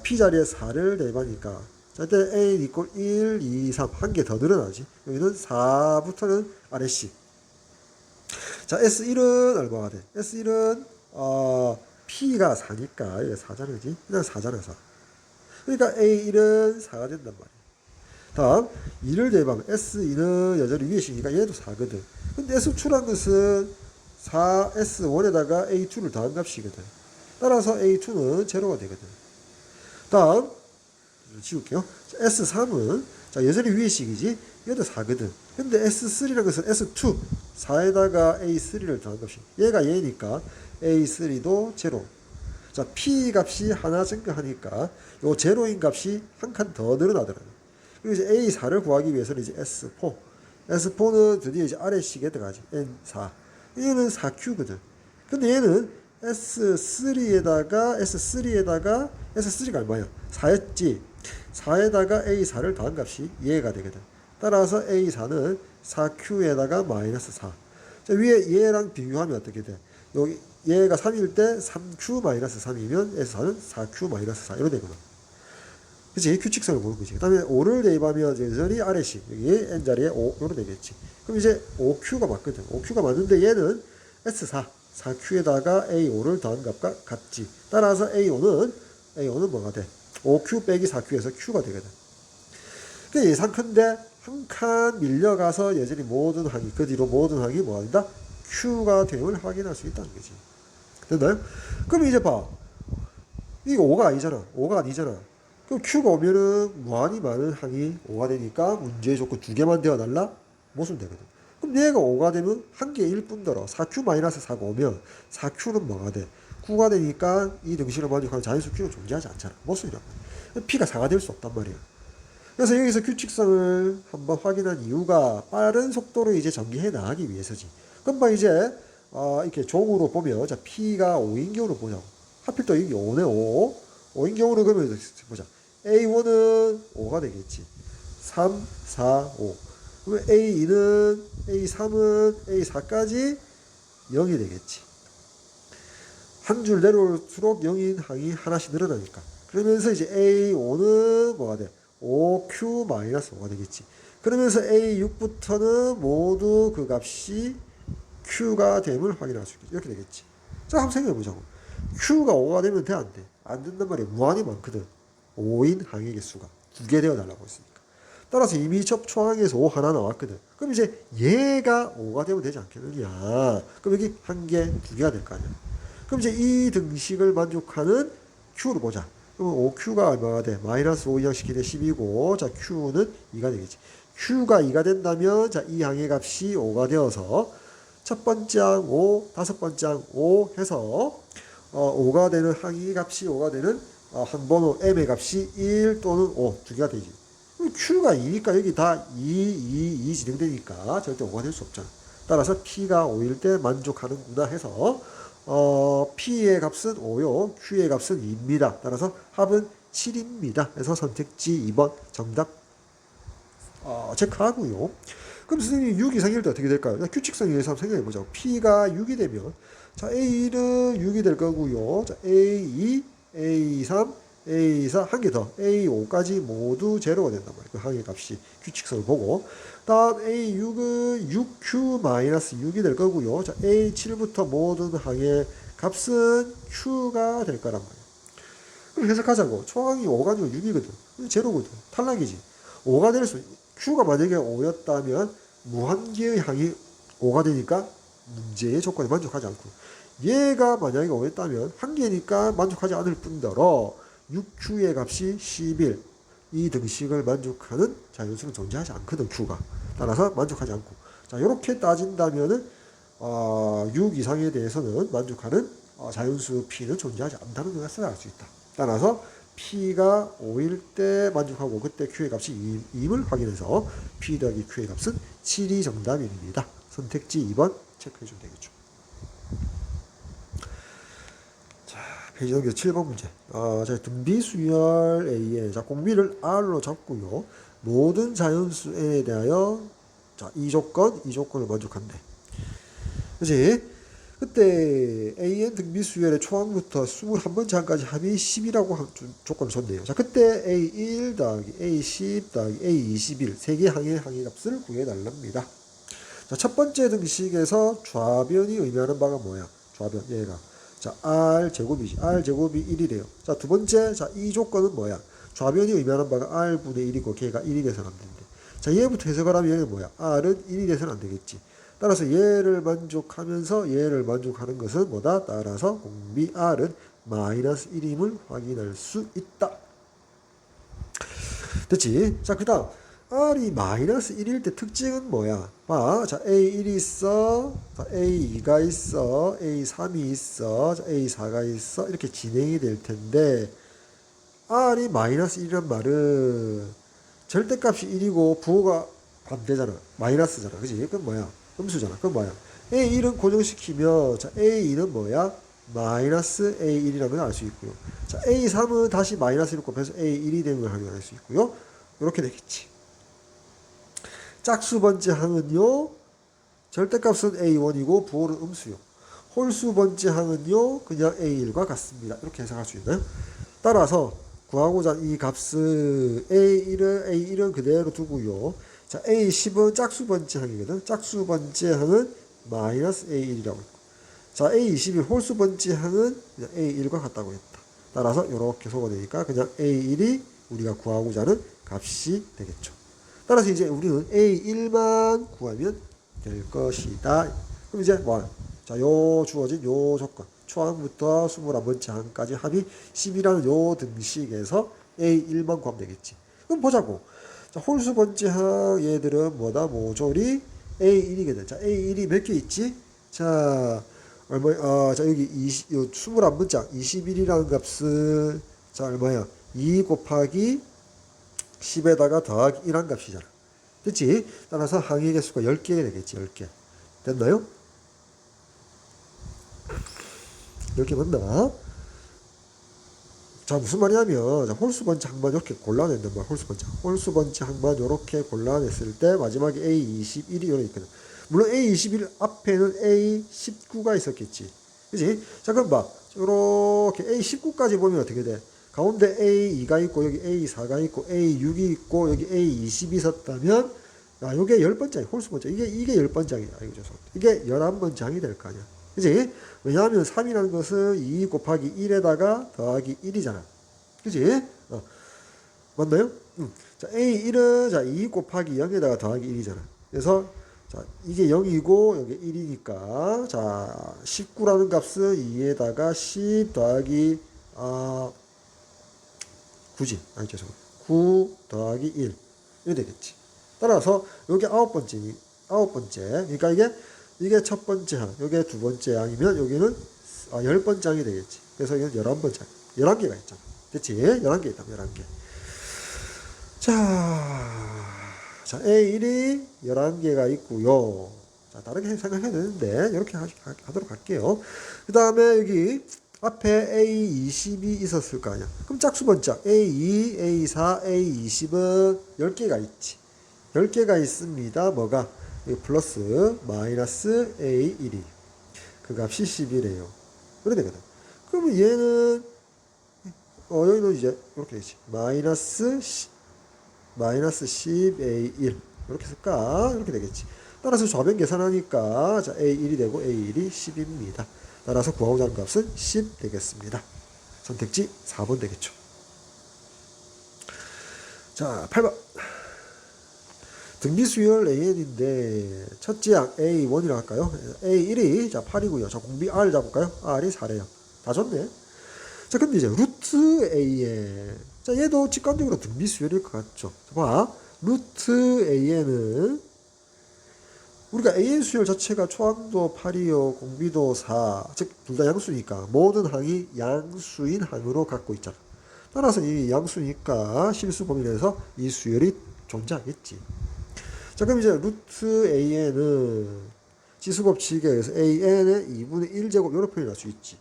P 자리에 4를 대입하니까 자, 이때 A equal 1, 2, 3 한 개 더 늘어나지. 여기는 4부터는 아래식. 자, S1은 얼마가 돼? S1은 P가 4니까 이게 4잖아, 그지? 그냥 4잖아, 4. 그러니까 A1은 4가 된단 말이야. 다음 2를 대입하면 S2는 여전히 위에식이니까 얘도 4거든. 근데 S2란 것은 4S1에다가 A2를 더한 값이거든. 따라서 A2는 제로가 되거든. 다음 지울게요. S3은 자, 여전히 위에식이지. 얘도 4거든. 근데 S3란 것은 S2 4에다가 A3를 더한 값이. 얘가 얘니까 A3도 제로. 자, P 값이 하나 증가하니까 요 제로인 값이 한 칸 더 늘어나더라고요. 그리고 이제 A4를 구하기 위해서는 이제 S4. S4는 드디어 이제 아래식에 들어가지. N4. 얘는 4Q거든. 근데 얘는 S3에다가 S3가 얼마야? 4였지. 4에다가 A4를 더한 값이 얘가 되거든. 따라서 A4는 4Q에다가 마이너스 4. 자, 위에 얘랑 비교하면 어떻게 돼? 여기 얘가 3일 때 3Q-3이면 S4는 4Q-4 이렇게 되구나. 그치? 규칙성을 보는 거지. 그 다음에 5를 대입하면 여전히 아래식. 여기 N자리에 5, 요로 되겠지. 그럼 이제 5Q가 맞거든. 5Q가 맞는데 얘는 S4, 4Q에다가 A5를 더한 값과 같지. 따라서 A5는 뭐가 돼? 5Q 빼기 4Q에서 Q가 되거든. 그 예상컨대 한 칸 밀려가서 여전히 모든 항이, 그 뒤로 모든 항이 뭐가 된다? Q가 됨을 확인할 수 있다는 거지. 됐나요? 그럼 이제 봐. 이거 5가 아니잖아. 5가 아니잖아. 그럼 Q가 오면은 무한히 많은 항이 5가 되니까 문제의 조건 두 개만 되어달라? 못쓰면 되거든. 그럼 얘가 5가 되면 한 개일 뿐더러 4Q-4가 오면 4Q는 뭐가 돼? 9가 되니까 이 등식을 만족하는 자연수 Q는 존재하지 않잖아. 못쓰리란 말이야. P가 4가 될 수 없단 말이야. 그래서 여기서 규칙성을 한번 확인한 이유가 빠른 속도로 이제 전개해 나가기 위해서지. 그럼 뭐 이제 이렇게 종으로 보면 자, P가 5인 경우로 보자고. 하필 또 이게 5네 5. 5인 경우는 그러면 보자. A1은 5가 되겠지. 3, 4, 5. 그러면 A2는 A3은 A4까지 0이 되겠지. 한 줄 내려올수록 0인 항이 하나씩 늘어나니까. 그러면서 이제 A5는 뭐가 돼? 5Q-5가 되겠지. 그러면서 A6부터는 모두 그 값이 Q가 됨을 확인할 수 있겠지. 이렇게 되겠지. 자, 한번 생각해보자고. Q가 5가 되면 돼, 안 돼? 안 된단 말이야. 무한히 많거든. 5인 항의 개수가. 2개 되어달라고 했으니까. 따라서 이미 첫 초항에서 5 하나 나왔거든. 그럼 이제 얘가 5가 되면 되지 않겠느냐. 그럼 여기 한 개, 2개가 될 거 아니야. 그럼 이제 이 등식을 만족하는 Q를 보자. 그럼 5Q가 얼마가 돼? 마이너스 5 이항시키면 10이고, 자, Q는 2가 되겠지. Q가 2가 된다면, 자, 이 항의 값이 5가 되어서, 첫 번째 항 5, 다섯 번째 항 5 해서, 5가 되는 항의 값이 5가 되는 한 번호 M의 값이 1 또는 5, 두 개가 되지. Q가 2니까 여기 다 2 진행되니까 절대 5가 될 수 없잖아. 따라서 P가 5일 때 만족하는구나 해서, P의 값은 5요. Q의 값은 2입니다. 따라서 합은 7입니다. 그래서 선택지 2번 정답 체크하고요. 그럼 선생님 6 이상일 때 어떻게 될까요? 규칙성에 의해서 한번 생각해보자. P가 6이 되면 자, A1은 6이 될 거고요. 자, A2, A3, A4 한 개 더 A5까지 모두 제로가 된단 말이에요. 그 항의 값이 규칙성을 보고 다음 A6은 6Q-6이 될 거고요. 자, A7부터 모든 항의 값은 Q가 될 거란 말이에요. 그럼 해석하자고. 초항이 5가 아니고 6이거든. 제로거든. 탈락이지. 5가 될 수, Q가 만약에 5였다면 무한개의 항이 5가 되니까 문제의 조건에 만족하지 않고 얘가 만약에 5였다면 한 개니까 만족하지 않을 뿐더러 6Q의 값이 11 이 등식을 만족하는 자연수는 존재하지 않거든. Q가 따라서 만족하지 않고 자 이렇게 따진다면은 6 이상에 대해서는 만족하는 자연수 P는 존재하지 않다는 것을 알 수 있다. 따라서 P가 5일 때 만족하고 그때 Q의 값이 2임을 확인해서 P 더하기 Q의 값은 7이 정답입니다. 선택지 2번 체크해 주면 되겠죠. 자, 페이지 넘겨서 7번 문제. 자, 등비 수열 A에 자, 공비를 R로 잡고요. 모든 자연수 N에 대하여 자, 이 조건을 만족한대. 그치? 그때 AN 등비 수열의 초항부터 21번째 항까지 합이 10이라고 조건을 줬네요. 자, 그때 A1 더하기 A10 더하기 A21 세 개 항의 값을 구해달랍니다. 자, 첫 번째 등식에서 좌변이 의미하는 바가 뭐야? 좌변, 얘가. 자, R제곱이지. R제곱이 1이래요. 자, 두 번째, 자, 이 조건은 뭐야? 좌변이 의미하는 바가 R분의 1이고 걔가 1이 돼서는 안 된대. 자, 얘부터 해석을 하면 얘는 뭐야? R은 1이 돼서는 안 되겠지. 따라서 얘를 만족하면서 얘를 만족하는 것은 뭐다? 따라서 공비 R은 마이너스 1임을 확인할 수 있다. 됐지? 자, 그 다음 R이 마이너스 1일 때 특징은 뭐야? 봐. 자, A1이 있어. 자, A2가 있어. A3이 있어. 자, A4가 있어. 이렇게 진행이 될 텐데 R이 마이너스 1이란 말은 절대값이 1이고 부호가 반대잖아. 마이너스잖아. 그지? 그건 뭐야? 음수잖아. 그건 뭐야? A1은 고정시키면 자, A2는 뭐야? 마이너스 A1이라는 걸 알 수 있고요. 자, A3은 다시 마이너스 1을 곱해서 A1이 되는 걸 확인할 수 있고요. 이렇게 되겠지. 짝수 번째 항은요. 절대값은 A1이고 부호는 음수요. 홀수 번째 항은요. 그냥 A1과 같습니다. 이렇게 해석할 수 있나요? 따라서 구하고자 이 값을 A1은 그대로 두고요. 자, A10은 짝수 번째 항이거든. 짝수 번째 항은 마이너스 A1이라고 했고. 자, A21 홀수 번째 항은 그냥 A1과 같다고 했다. 따라서 이렇게 소거되니까 그냥 A1이 우리가 구하고자 하는 값이 되겠죠. 따라서 이제 우리는 A1만 구하면 될 것이다. 그럼 이제 뭐, 자, 요 주어진 요 조건. 초항부터 21번째 항까지 합이 10이라는 요 등식에서 A1만 구하면 되겠지. 그럼 보자고. 자, 홀수 번째 항 얘들은 뭐다? 모조리 A1이거든. 자, A1이 몇 개 있지? 자, 자, 여기 21번째 21이라는 값은 자, 얼마야? 2 곱하기 10에다가 더하기 1한 값이잖아. 됐지? 따라서 항의 개수가 10개 되겠지. 10개. 됐나요? 10개 맞나? 자, 무슨 말이냐면 자, 홀수 번째 항만 이렇게 골라낸단 말이야. 홀수 번째 항만 이렇게 골라냈을 때 마지막에 A21이 이렇게 있거든. 물론 A21 앞에는 A19가 있었겠지. 그지? 자, 그럼 봐. 이렇게 A19까지 보면 어떻게 돼? 가운데 A2가 있고 여기 A4가 있고 A6이 있고 여기 A20이 있었다면 야, 요게 10번째 홀수 번째. 이게 10번째이야. 이거 죄송합니다. 이게 11번째이 될 거 아니야. 그지? 왜냐하면 3이라는 것은 2 곱하기 1에다가 더하기 1이잖아. 그지? 맞나요? 자, A1은 자, 2 곱하기 0에다가 더하기 1이잖아. 그래서 자, 이게 0이고 여기 1이니까 자, 19라는 값은 2에다가 10 더하기 9지. 아니 죄송합니다. 9 더하기 1 이렇게 되겠지. 따라서 여기 아홉 번째. 그러니까 이게 첫 번째 항, 이게 두 번째 항이면 여기는 10번째 항이 되겠지. 그래서 이건 11번째 항. 11개가 있잖아. 됐지? 11개 있다. 11개. 자, A1이 11개가 있고요. 자, 다르게 생각해야 되는데 이렇게 하도록 할게요. 그 다음에 여기 앞에 A20이 있었을 거 아니야. 그럼 짝수 번째 A2, A4, A20은 10개가 있지. 10개가 있습니다. 뭐가? 플러스 마이너스 A1이 그 값이 10이래요. 그래 되거든. 그러면 얘는 여기는 이제 이렇게 되지. 마이너스 10A1 이렇게 쓸까? 이렇게 되겠지. 따라서 좌변 계산하니까 자, A1이 되고 A1이 10입니다. 따라서 구하고자 하는 값은 10 되겠습니다. 선택지 4번 되겠죠. 자, 8번. 등비수열 AN인데 첫째 항 A1이라고 할까요? A1이 자 8이고요. 자, 공비 R 잡을까요? R이 4래요. 다 줬네. 자, 근데 이제 루트 AN. 자, 얘도 직관적으로 등비수열일 것 같죠. 자, 봐. 루트 AN은 우리가 AN 수열 자체가 초항도 8이요, 공비도 4, 즉 둘 다 양수니까 모든 항이 양수인 항으로 갖고 있잖아. 따라서 이 양수니까 실수 범위내에서 이 수열이 존재하겠지. 자, 그럼 이제 루트 AN은 지수법칙에 의해서 AN의 2분의 1제곱 이렇게 표현할 수 있지.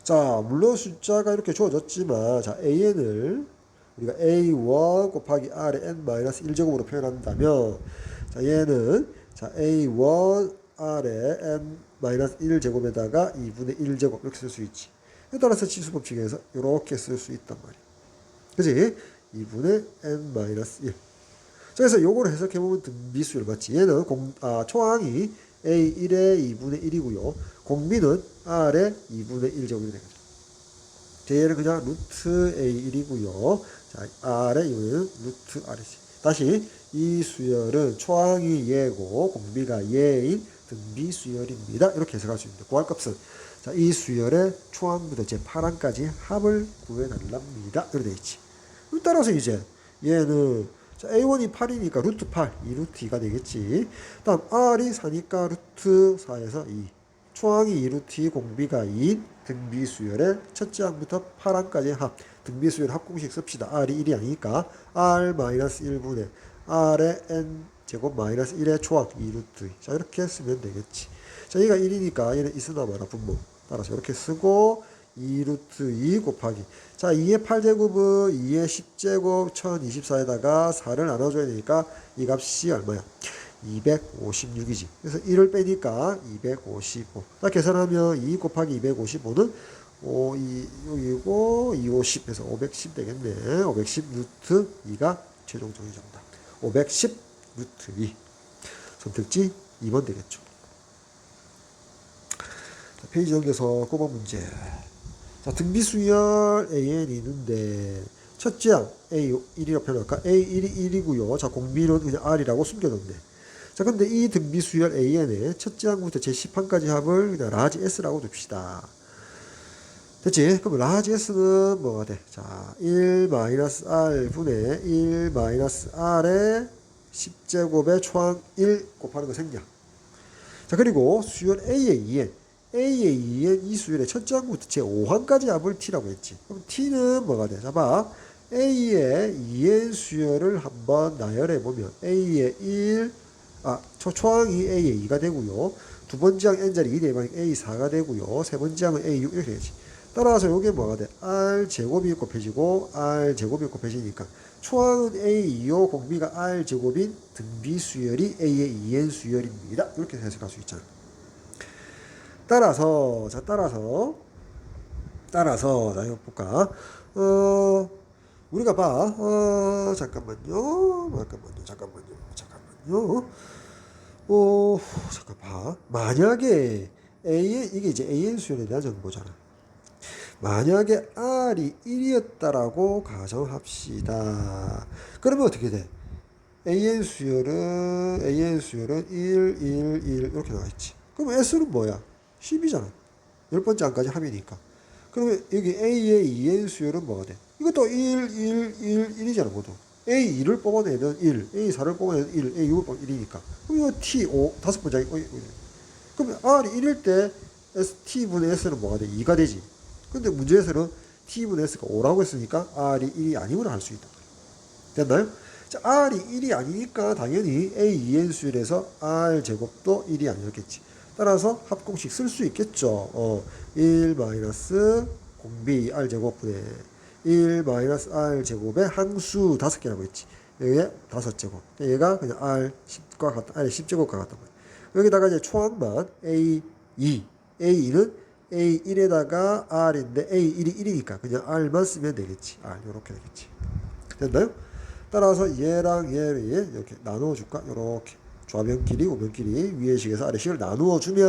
자, 물론 숫자가 이렇게 주어졌지만, 자, AN을 우리가 A1 곱하기 R의 N-1제곱으로 표현한다면, 자, 얘는, 자, A1 R의 N-1제곱에다가 2분의 1제곱 이렇게 쓸 수 있지. 따라서 지수법칙에서 이렇게 쓸 수 있단 말이야. 그지? 2분의 N-1. 자, 그래서 요거를 해석해보면 등비수열 맞지? 얘는 초항이 A1의 2분의 1이고요. 공비는 R의 2분의 1제곱이 되겠죠. 얘는 그냥 루트 A1이고요. 자, R의 이거는 루트 R이지. 다시 이 수열은 초항이 얘고 공비가 얘인 등비수열입니다. 이렇게 해석할 수 있는데 구할 값은 자, 이 수열의 초항부터 제8항까지 합을 구해달랍니다. 이렇게 되어 있지. 따라서 이제 얘는 자, A1이 8이니까 루트 8, 2루트 2가 되겠지. 다음 R이 4니까 루트 4에서 2. 초항이 2루트 2, 공비가 2인 등비수열의 첫째 항부터 8항까지의 합. 등비수열 합공식 씁시다. R이 1이 아니니까 R-1분의 R의 N제곱 마이너스 1의 초항 2루트 2. 자, 이렇게 쓰면 되겠지. 자, 얘가 1이니까 얘는 있으나 마나 분모. 따라서 이렇게 쓰고 2루트 2 곱하기. 자, 2의 8제곱은 2의 10제곱 1024에다가 4를 나눠줘야 되니까 이 값이 얼마야? 256이지. 그래서 1을 빼니까 255. 자, 계산하면 2 곱하기 255는 6이고 250 해서 510 되겠네. 510 루트 2가 최종적인 정답. 510 루트 2. 선택지 2번 되겠죠. 자, 페이지 넘겨서 9번 문제. 자, 등비수열 AN이 있는데 첫째 항 A1이라고 표현할까? A1이 1이고요. 자, 공비는 그냥 R이라고 숨겨놓네. 자, 근데 이 등비수열 AN의 첫째 항부터 제10항까지 합을 그냥 라지 S라고 둡시다. 됐지? 그럼 라지 S는 뭐가 돼? 자, 1-R 분의 1-R의 10제곱의 초항 1 곱하는 거 생략. 자, 그리고 수열 A의 2N. A의 2N 이 수열의 첫째 항부터 제5항까지 합을 T라고 했지. 그럼 T는 뭐가 돼? 자, 봐. A의 2N 수열을 한번 나열해보면 A의 1, 초항이 A의 2가 되고요. 두 번째 항 N자리 2 대방이 A4가 되고요. 세 번째 항은 A6 이렇게 되지. 따라서 요게 뭐가 돼? R제곱이 곱해지고 R제곱이 곱해지니까 초항은 A2요 공비가 R제곱인 등비수열이 A의 2N 수열입니다. 이렇게 해석할 수 있잖아. 따라서 자 이거 볼까? 우리가 봐. 잠깐만 봐. 만약에 이게 이제 AN 수열에 대한 정보잖아. 만약에 R이 1이었다라고 가정합시다. 그러면 어떻게 돼? AN 수열은 1, 1 이렇게 나와있지. 그럼 S는 뭐야? 10이잖아. 10번째 항까지 합이니까. 그러면 여기 A의 2N 수열은 뭐가 돼? 이것도 1, 1이잖아, 모두. A2를 뽑아내는 1, A4를 뽑아내는 1, A6을 뽑아내는 1이니까. 그럼 이거 T5, 다섯 번째. 그러면 R이 1일 때 T분의 S는 뭐가 돼? 2가 되지. 근데 문제에서는 T분의 S가 5라고 했으니까 R이 1이 아니므로 할 수 있다. 됐나요? 자, R이 1이 아니니까 당연히 A2N 수열에서 R제곱도 1이 아니었겠지. 따라서 합공식 쓸 수 있겠죠. 1 공비 R제곱분의 1 R제곱의 항수 5개라고 했지. 여기에 5제곱. 얘가 그냥 R10과 같다. R10제곱과 같단 말이야. 여기다가 이제 초항만 A2. A2는 A1에다가 R인데 A1이 1이니까 그냥 R만 쓰면 되겠지. R 요렇게 되겠지. 됐나요? 따라서 얘랑 얘를 이렇게 나누어 줄까? 요렇게. 좌변끼리 우변끼리 위의 식에서 아래 식을 나누어 주면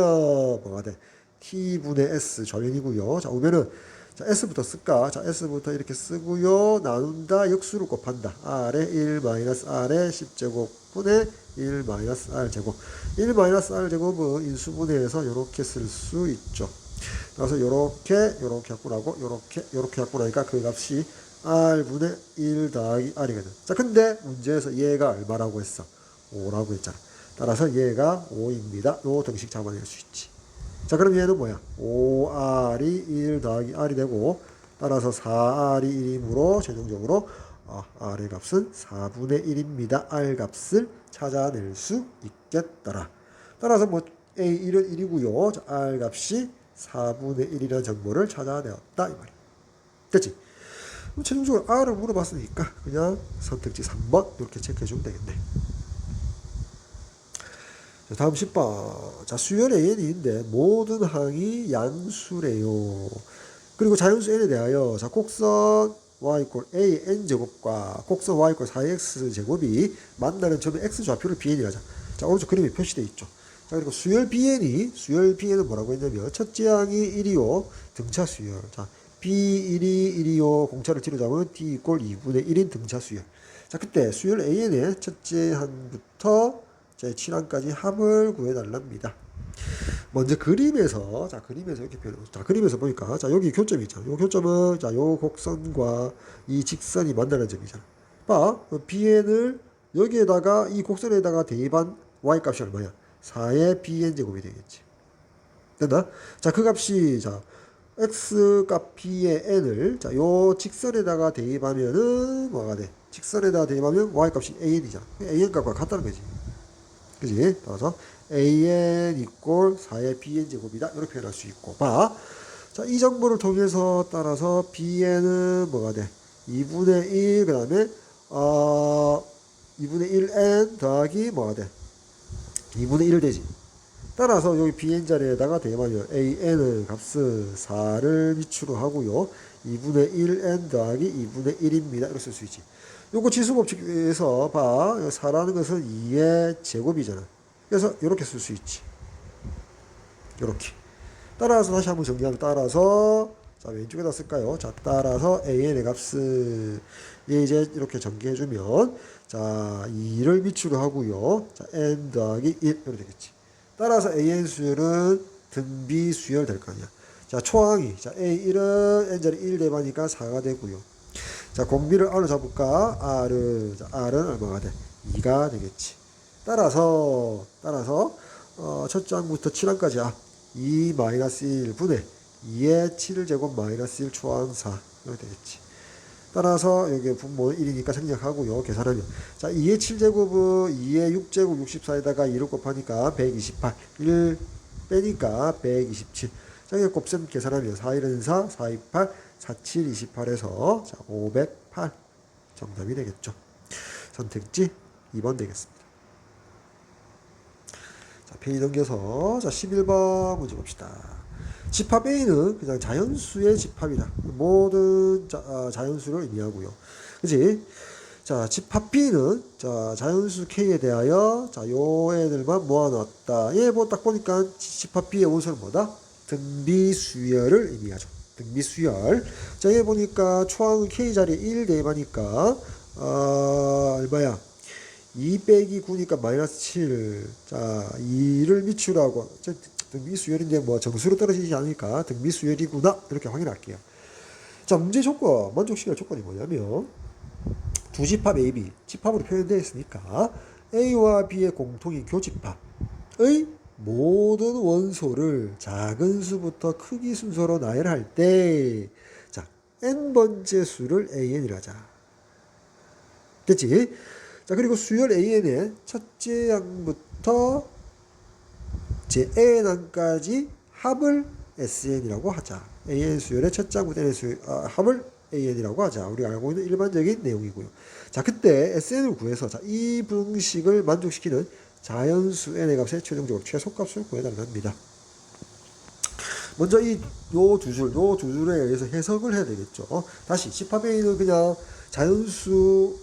뭐가 돼? T분의 S 좌변이고요. 자, 우변은 자, S부터 쓸까? 자, S부터 이렇게 쓰고요. 나눈다 역수를 곱한다. R의 1 R의 10제곱분의 1 R제곱. 1 R제곱은 인수분해해서 이렇게 쓸 수 있죠. 그래서 이렇게 약분하고 이렇게 약분하니까 그 값이 R분의 1 더하기 R이거든. 자, 근데 문제에서 얘가 얼마라고 했어? 5라고 했잖아. 따라서 얘가 5입니다. 요 등식 잡아낼 수 있지. 자, 그럼 얘는 뭐야? 5R이 1 더하기 R이 되고, 따라서 4R이 1이므로 최종적으로 R의 값은 4분의 1입니다. R 값을 찾아낼 수 있겠더라. 따라서 뭐 A1은 1이고요. 자, R 값이 4분의 1이라는 정보를 찾아내었다. 이 말이야. 됐지? 그럼 최종적으로 R을 물어봤으니까 그냥 선택지 3번 이렇게 체크해주면 되겠네. 자, 다음 10번. 자, 수열 AN인데 모든 항이 양수래요. 그리고 자연수 n에 대하여 자, 곡선 y = a n 제곱과 곡선 y = 4x 제곱이 만나는 점의 x 좌표를 bn이라자. 자, 오른쪽 그림에 표시되어 있죠. 자, 그리고 수열 bn은 뭐라고 했냐면 첫째 항이 1이요. 등차 수열. 자, b1이 1이요. 공차를 뒤로 잡으면 d = 2분의 1인 등차 수열. 자, 그때 수열 an의 첫째 항부터 제 7항까지 합을 구해달랍니다. 먼저 그림에서 이렇게 자, 그림에서 보니까 자, 여기 교점이 있잖아. 요 교점은 자, 요 곡선과 이 직선이 만나는 점이잖아. 봐. bn을 여기에다가 이 곡선에다가 대입한 y 값이 얼마야? 4의 bn 제곱이 되겠지. 됐나? 자, 그 값이 자, x 값 b의 n을 자, 요 직선에다가 대입하면은 뭐가 돼? 직선에다가 대입하면 y 값이 an이잖아. an 값과 같다는 거지. 그지? 따라서 an = 4의 bn 제곱이다. 이렇게 표현할 수 있고. 봐. 자, 이 정보를 통해서 따라서 bn은 뭐가 돼? 2분의 1, 그 다음에, 2분의 1n 더하기 뭐가 돼? 2분의 1 되지. 따라서 여기 bn 자리에다가 대입하면 an의 값은 4를 미추로 하고요. 2분의 1n 더하기 2분의 1입니다. 이렇게 쓸 수 있지. 요거 지수법칙에서 봐. 4라는 것은 2의 제곱이잖아. 그래서 이렇게 쓸 수 있지. 이렇게. 따라서 다시 한번 정리하면 따라서 자, 왼쪽에다 쓸까요? 자, 따라서 an의 값을 얘 이제 이렇게 전개해주면 자, 2를 미추로 하고요. 자, n 더하기 1 이렇게 되겠지. 따라서 an 수열은 등비 수열 될 거 아니야. 자, 초항이 자, a1은 n자리 1 대입하니까 4가 되고요. 자, 공비를 R로 잡을까? R은 얼마가 돼? 2가 되겠지. 따라서 첫째 항부터 7항까지 2-1분의 2의 7제곱 -1 초항 4 이렇게 되겠지. 따라서 여기 분모는 1이니까 생략하고요. 계산하면 자, 2의 7제곱은 2의 6제곱 64에다가 2를 곱하니까 128 1 빼니까 127. 자, 이게 곱셈 계산하면 4, 1은 4, 4, 28 47, 28에서 자, 508 정답이 되겠죠. 선택지 2번 되겠습니다. 자, 페이지 넘겨서 자, 11번 문제 봅시다. 집합 A는 그냥 자연수의 집합이다. 모든 자연수를 의미하고요. 그치? 자, 집합 B는 자, 자연수 K에 대하여 자, 요 애들만 모아놨다. 얘 뭐 딱 보니까 집합 B의 원소는 뭐다? 등비수열을 의미하죠. 등비수열. 자, 여기 보니까 초항은 K 자리에 1 대입하니까, 얼마야? 2 빼기 9니까 -7. 자, 2를 미추라고. 등비수열인데 뭐 정수로 떨어지지 않으니까 등비수열이구나. 이렇게 확인할게요. 자, 문제 조건, 만족시킬 조건이 뭐냐면, 두 집합 A, B, 집합으로 표현되어 있으니까, A와 B의 공통인 교집합의 모든 원소를 작은 수부터 크기 순서로 나열할 때, 자, n번째 수를 an이라 하자. 됐지? 자, 그리고 수열 an의 첫째 항부터 제 n항까지 합을 sn이라고 하자. an 수열의 첫째 항부터 n 수열, 합을 an이라고 하자. 우리가 알고 있는 일반적인 내용이고요. 자, 그때 sn을 구해서 자, 이 분식을 만족시키는 자연수 n의 값의 최종적으로 최소값을 구해달라는 겁니다. 먼저 요 두 줄에 의해서 해석을 해야 되겠죠. 다시 집합 A는 그냥 자연수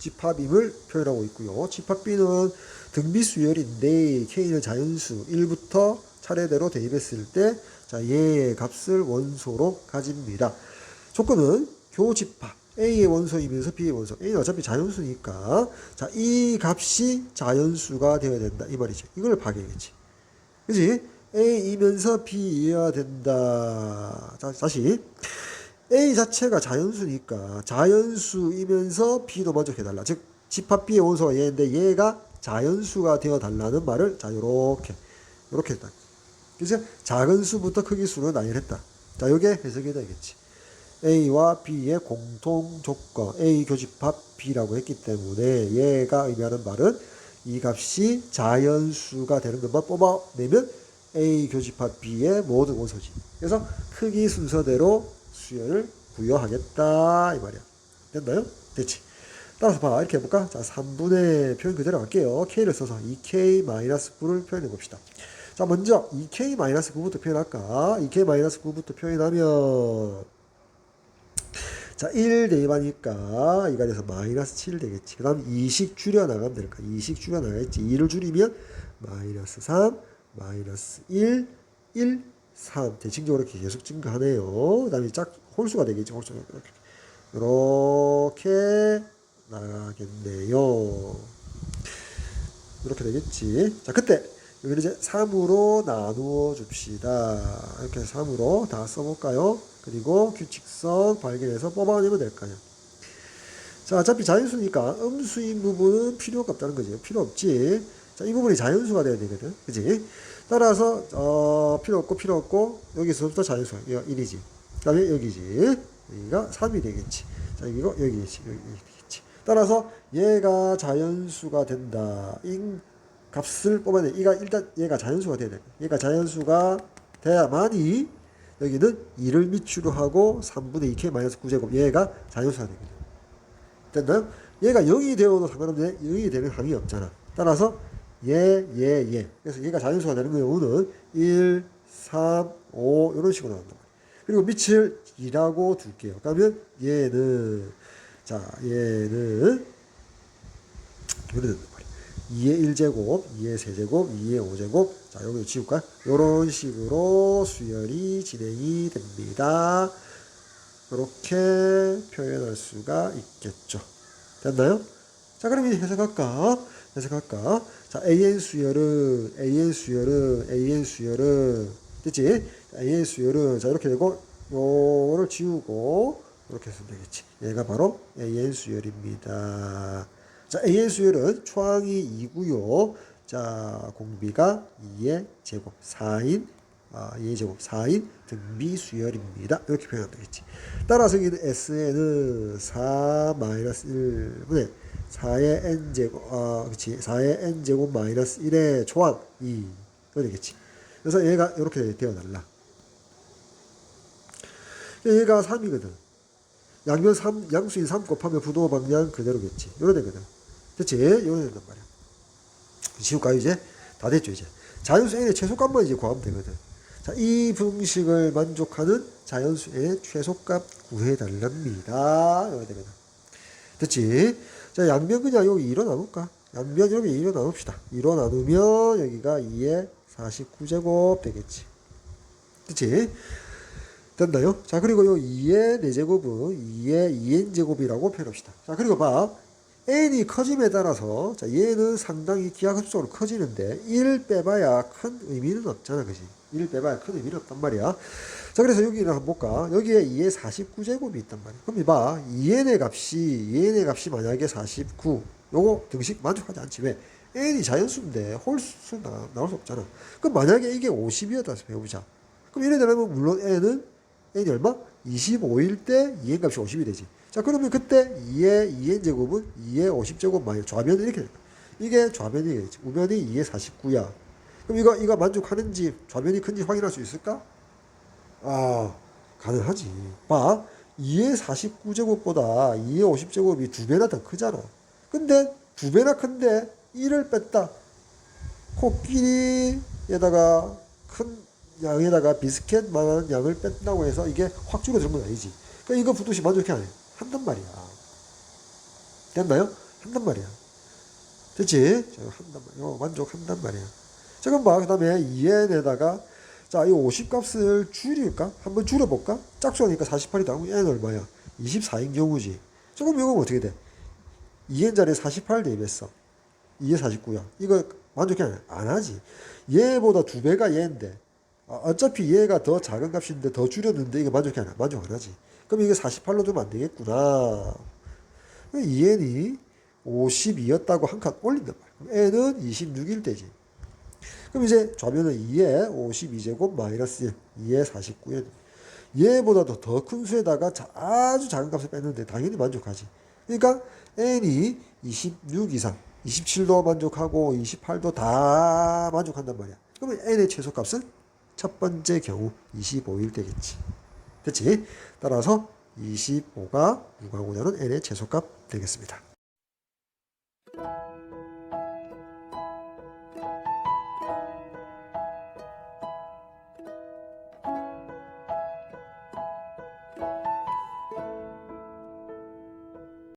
집합임을 표현하고 있고요. 집합 B는 등비수열인데 K는 자연수 1부터 차례대로 대입했을 때 자, 얘의 값을 원소로 가집니다. 조건은 교집합 A의 원소이면서 B의 원소. A는 어차피 자연수니까 자, 이 값이 자연수가 되어야 된다. 이 말이죠. 이걸 파괴겠지. 그지? A이면서 B여야 된다. 자, 다시. A 자체가 자연수니까 자연수이면서 B도 만족해달라. 즉 집합 B의 원소가 얘인데 얘가 자연수가 되어 달라는 말을 자 요렇게 했다. 그죠? 작은 수부터 크기 수로 나열했다. 자, 요게 해석이 되겠지. A와 B의 공통 조건 A 교집합 B라고 했기 때문에 얘가 의미하는 말은 이 값이 자연수가 되는 것만 뽑아내면 A 교집합 B의 모든 원소지. 그래서 크기 순서대로 수열을 부여하겠다 이 말이야. 됐나요? 됐지. 따라서 봐. 이렇게 해볼까? 자, 3분의 표현 그대로 할게요. K를 써서 2K-9를 표현해 봅시다. 자, 먼저 2K-9부터 표현할까? 2K-9부터 표현하면 자, 1 대입하니까 이가 돼서 마이너스 7 되겠지. 그 다음 2씩 줄여나가면 될까? 2씩 줄여나가겠지. 2를 줄이면 마이너스 3, 마이너스 1, 1, 3. 대칭적으로 이렇게 계속 증가하네요. 그 다음에 짝 홀수가 되겠지. 홀수가 이렇게 나가겠네요. 이렇게 되겠지. 자, 그때 여기를 이제 3으로 나누어 줍시다. 이렇게 3으로 다 써볼까요? 그리고 규칙성 발견해서 뽑아내면 될까요? 자, 어차피 자연수니까 음수인 부분은 필요가 없다는 거지. 필요 없지. 자, 이 부분이 자연수가 돼야 되거든. 그지? 따라서, 필요 없고, 여기서부터 자연수가 1이지. 그 다음에 여기지. 여기가 3이 되겠지. 자, 여기가 여기지. 여기 되겠지. 따라서 얘가 자연수가 된다. 이 값을 뽑아내. 일단 얘가 자연수가 돼야 돼. 얘가 자연수가 돼야만이 여기는 2를 밑으로 하고 3분의 2k-9제곱 얘가 자연수가 되거든. 됐나요? 얘가 0이 되어도 상관없는데 0이 되는 항이 없잖아. 따라서 얘. 그래서 얘가 자연수가 되는 경우는 1, 3, 5 이런 식으로 나온다. 그리고 밑을 2라고 둘게요. 그러면 얘는 이렇게 된단 말이야. 2의 1제곱, 2의 세제곱, 2의 5제곱. 자, 여기 지울까요? 이런 식으로 수열이 진행이 됩니다. 이렇게 표현할 수가 있겠죠. 됐나요? 자, 그럼 이제 해석할까? 자, AN 수열은 됐지? AN 수열은 자, 이렇게 되고 요거를 지우고 이렇게 했으면 되겠지. 얘가 바로 AN 수열입니다. 자, AN 수열은 초항이 2고요. 자, 공비가 2의 제곱 4인 2의 제곱 4인 등비 수열입니다. 이렇게 표현하면 되겠지. 따라서 여기는 SN은 4-1분의 4의 n제곱 그렇지. 4의 n제곱 마이너스 1의 초항 2 되겠지. 그래서 얘가 이렇게 되어 달라. 얘가 3이거든. 양면 3, 양수인 3 곱하면 부도 방향 그대로겠지. 요런 되거든. 됐지? 요런 된단 말이야. 지울까요, 이제? 다 됐죠, 이제. 자연수 n의 최소값만 이제 구하면 되거든. 자, 이 분식을 만족하는 자연수의 최소값 구해달랍니다. 요런 되거든. 됐지? 자, 양면 그냥 여기 2로 나눌까? 양면 이렇게 2로 나눕시다. 2로 나누면 여기가 2의 49제곱 되겠지. 됐지? 됐나요? 자, 그리고 요 2의 4제곱은 2의 2n제곱이라고 표현합시다. 자, 그리고 봐. n이 커짐에 따라서, 자, 얘는 상당히 기하급수적으로 커지는데, 1 빼봐야 큰 의미는 없잖아. 그지? 1 빼봐야 큰 의미는 없단 말이야. 자, 그래서 여기를 한번 볼까? 여기에 2의 49제곱이 있단 말이야. 그럼 봐. 2n의 값이 만약에 49. 요거 등식 만족하지 않지. 왜? n이 자연수인데, 홀수 나올 수 없잖아. 그럼 만약에 이게 50이었다 해보자. 그럼 이래 되려면 물론 n이 얼마? 25일 때 2n 값이 50이 되지. 자, 그러면 그때 2의 2n 제곱은 2의 50제곱 마이너스 좌변은 이렇게 될까? 이게 좌변이 되겠지. 우변이 2의 49야. 그럼 이거 만족하는지 좌변이 큰지 확인할 수 있을까? 가능하지. 봐. 2의 49제곱보다 2의 50제곱이 2배나 더 크잖아. 근데 2배나 큰데 1을 뺐다. 코끼리에다가 큰 양에다가 비스켓만한 양을 뺀다고 해서 이게 확 줄어드는 건 아니지. 그러니까 이거 부두시 만족해 안 해? 한단 말이야. 됐나요? 한단 말이야. 됐지? 한단 말이야. 만족한단 말이야. 자, 그럼 봐. 그 다음에 2n에다가 자, 이 50 값을 줄일까? 한번 줄여볼까? 짝수하니까 48이다. 그럼 n 얼마야? 24인 경우지. 자, 그럼 이거 어떻게 돼? 2n 자리에 48 대입했어. 2에 49야. 이거 만족해 안 해? 안 하지. 얘보다 2배가 얘인데 어차피 얘가 더 작은 값인데 더 줄였는데 이거 만족해 안 해? 만족 안 하지. 그럼 이게 48로 두면 안 되겠구나. 2n이 52였다고 한 칸 올린단 말이야. n은 26일 때지. 그럼 이제 좌변은 2에 52제곱 마이너스 1, 2에 49에 얘보다도 더 큰 수에다가 아주 작은 값을 뺐는데 당연히 만족하지. 그러니까 n이 26 이상, 27도 만족하고 28도 다 만족한단 말이야. 그러면 n의 최소값은 첫 번째 경우 25일 되겠지. 됐지? 따라서 25가 6하고 나는 n의 최소값 되겠습니다.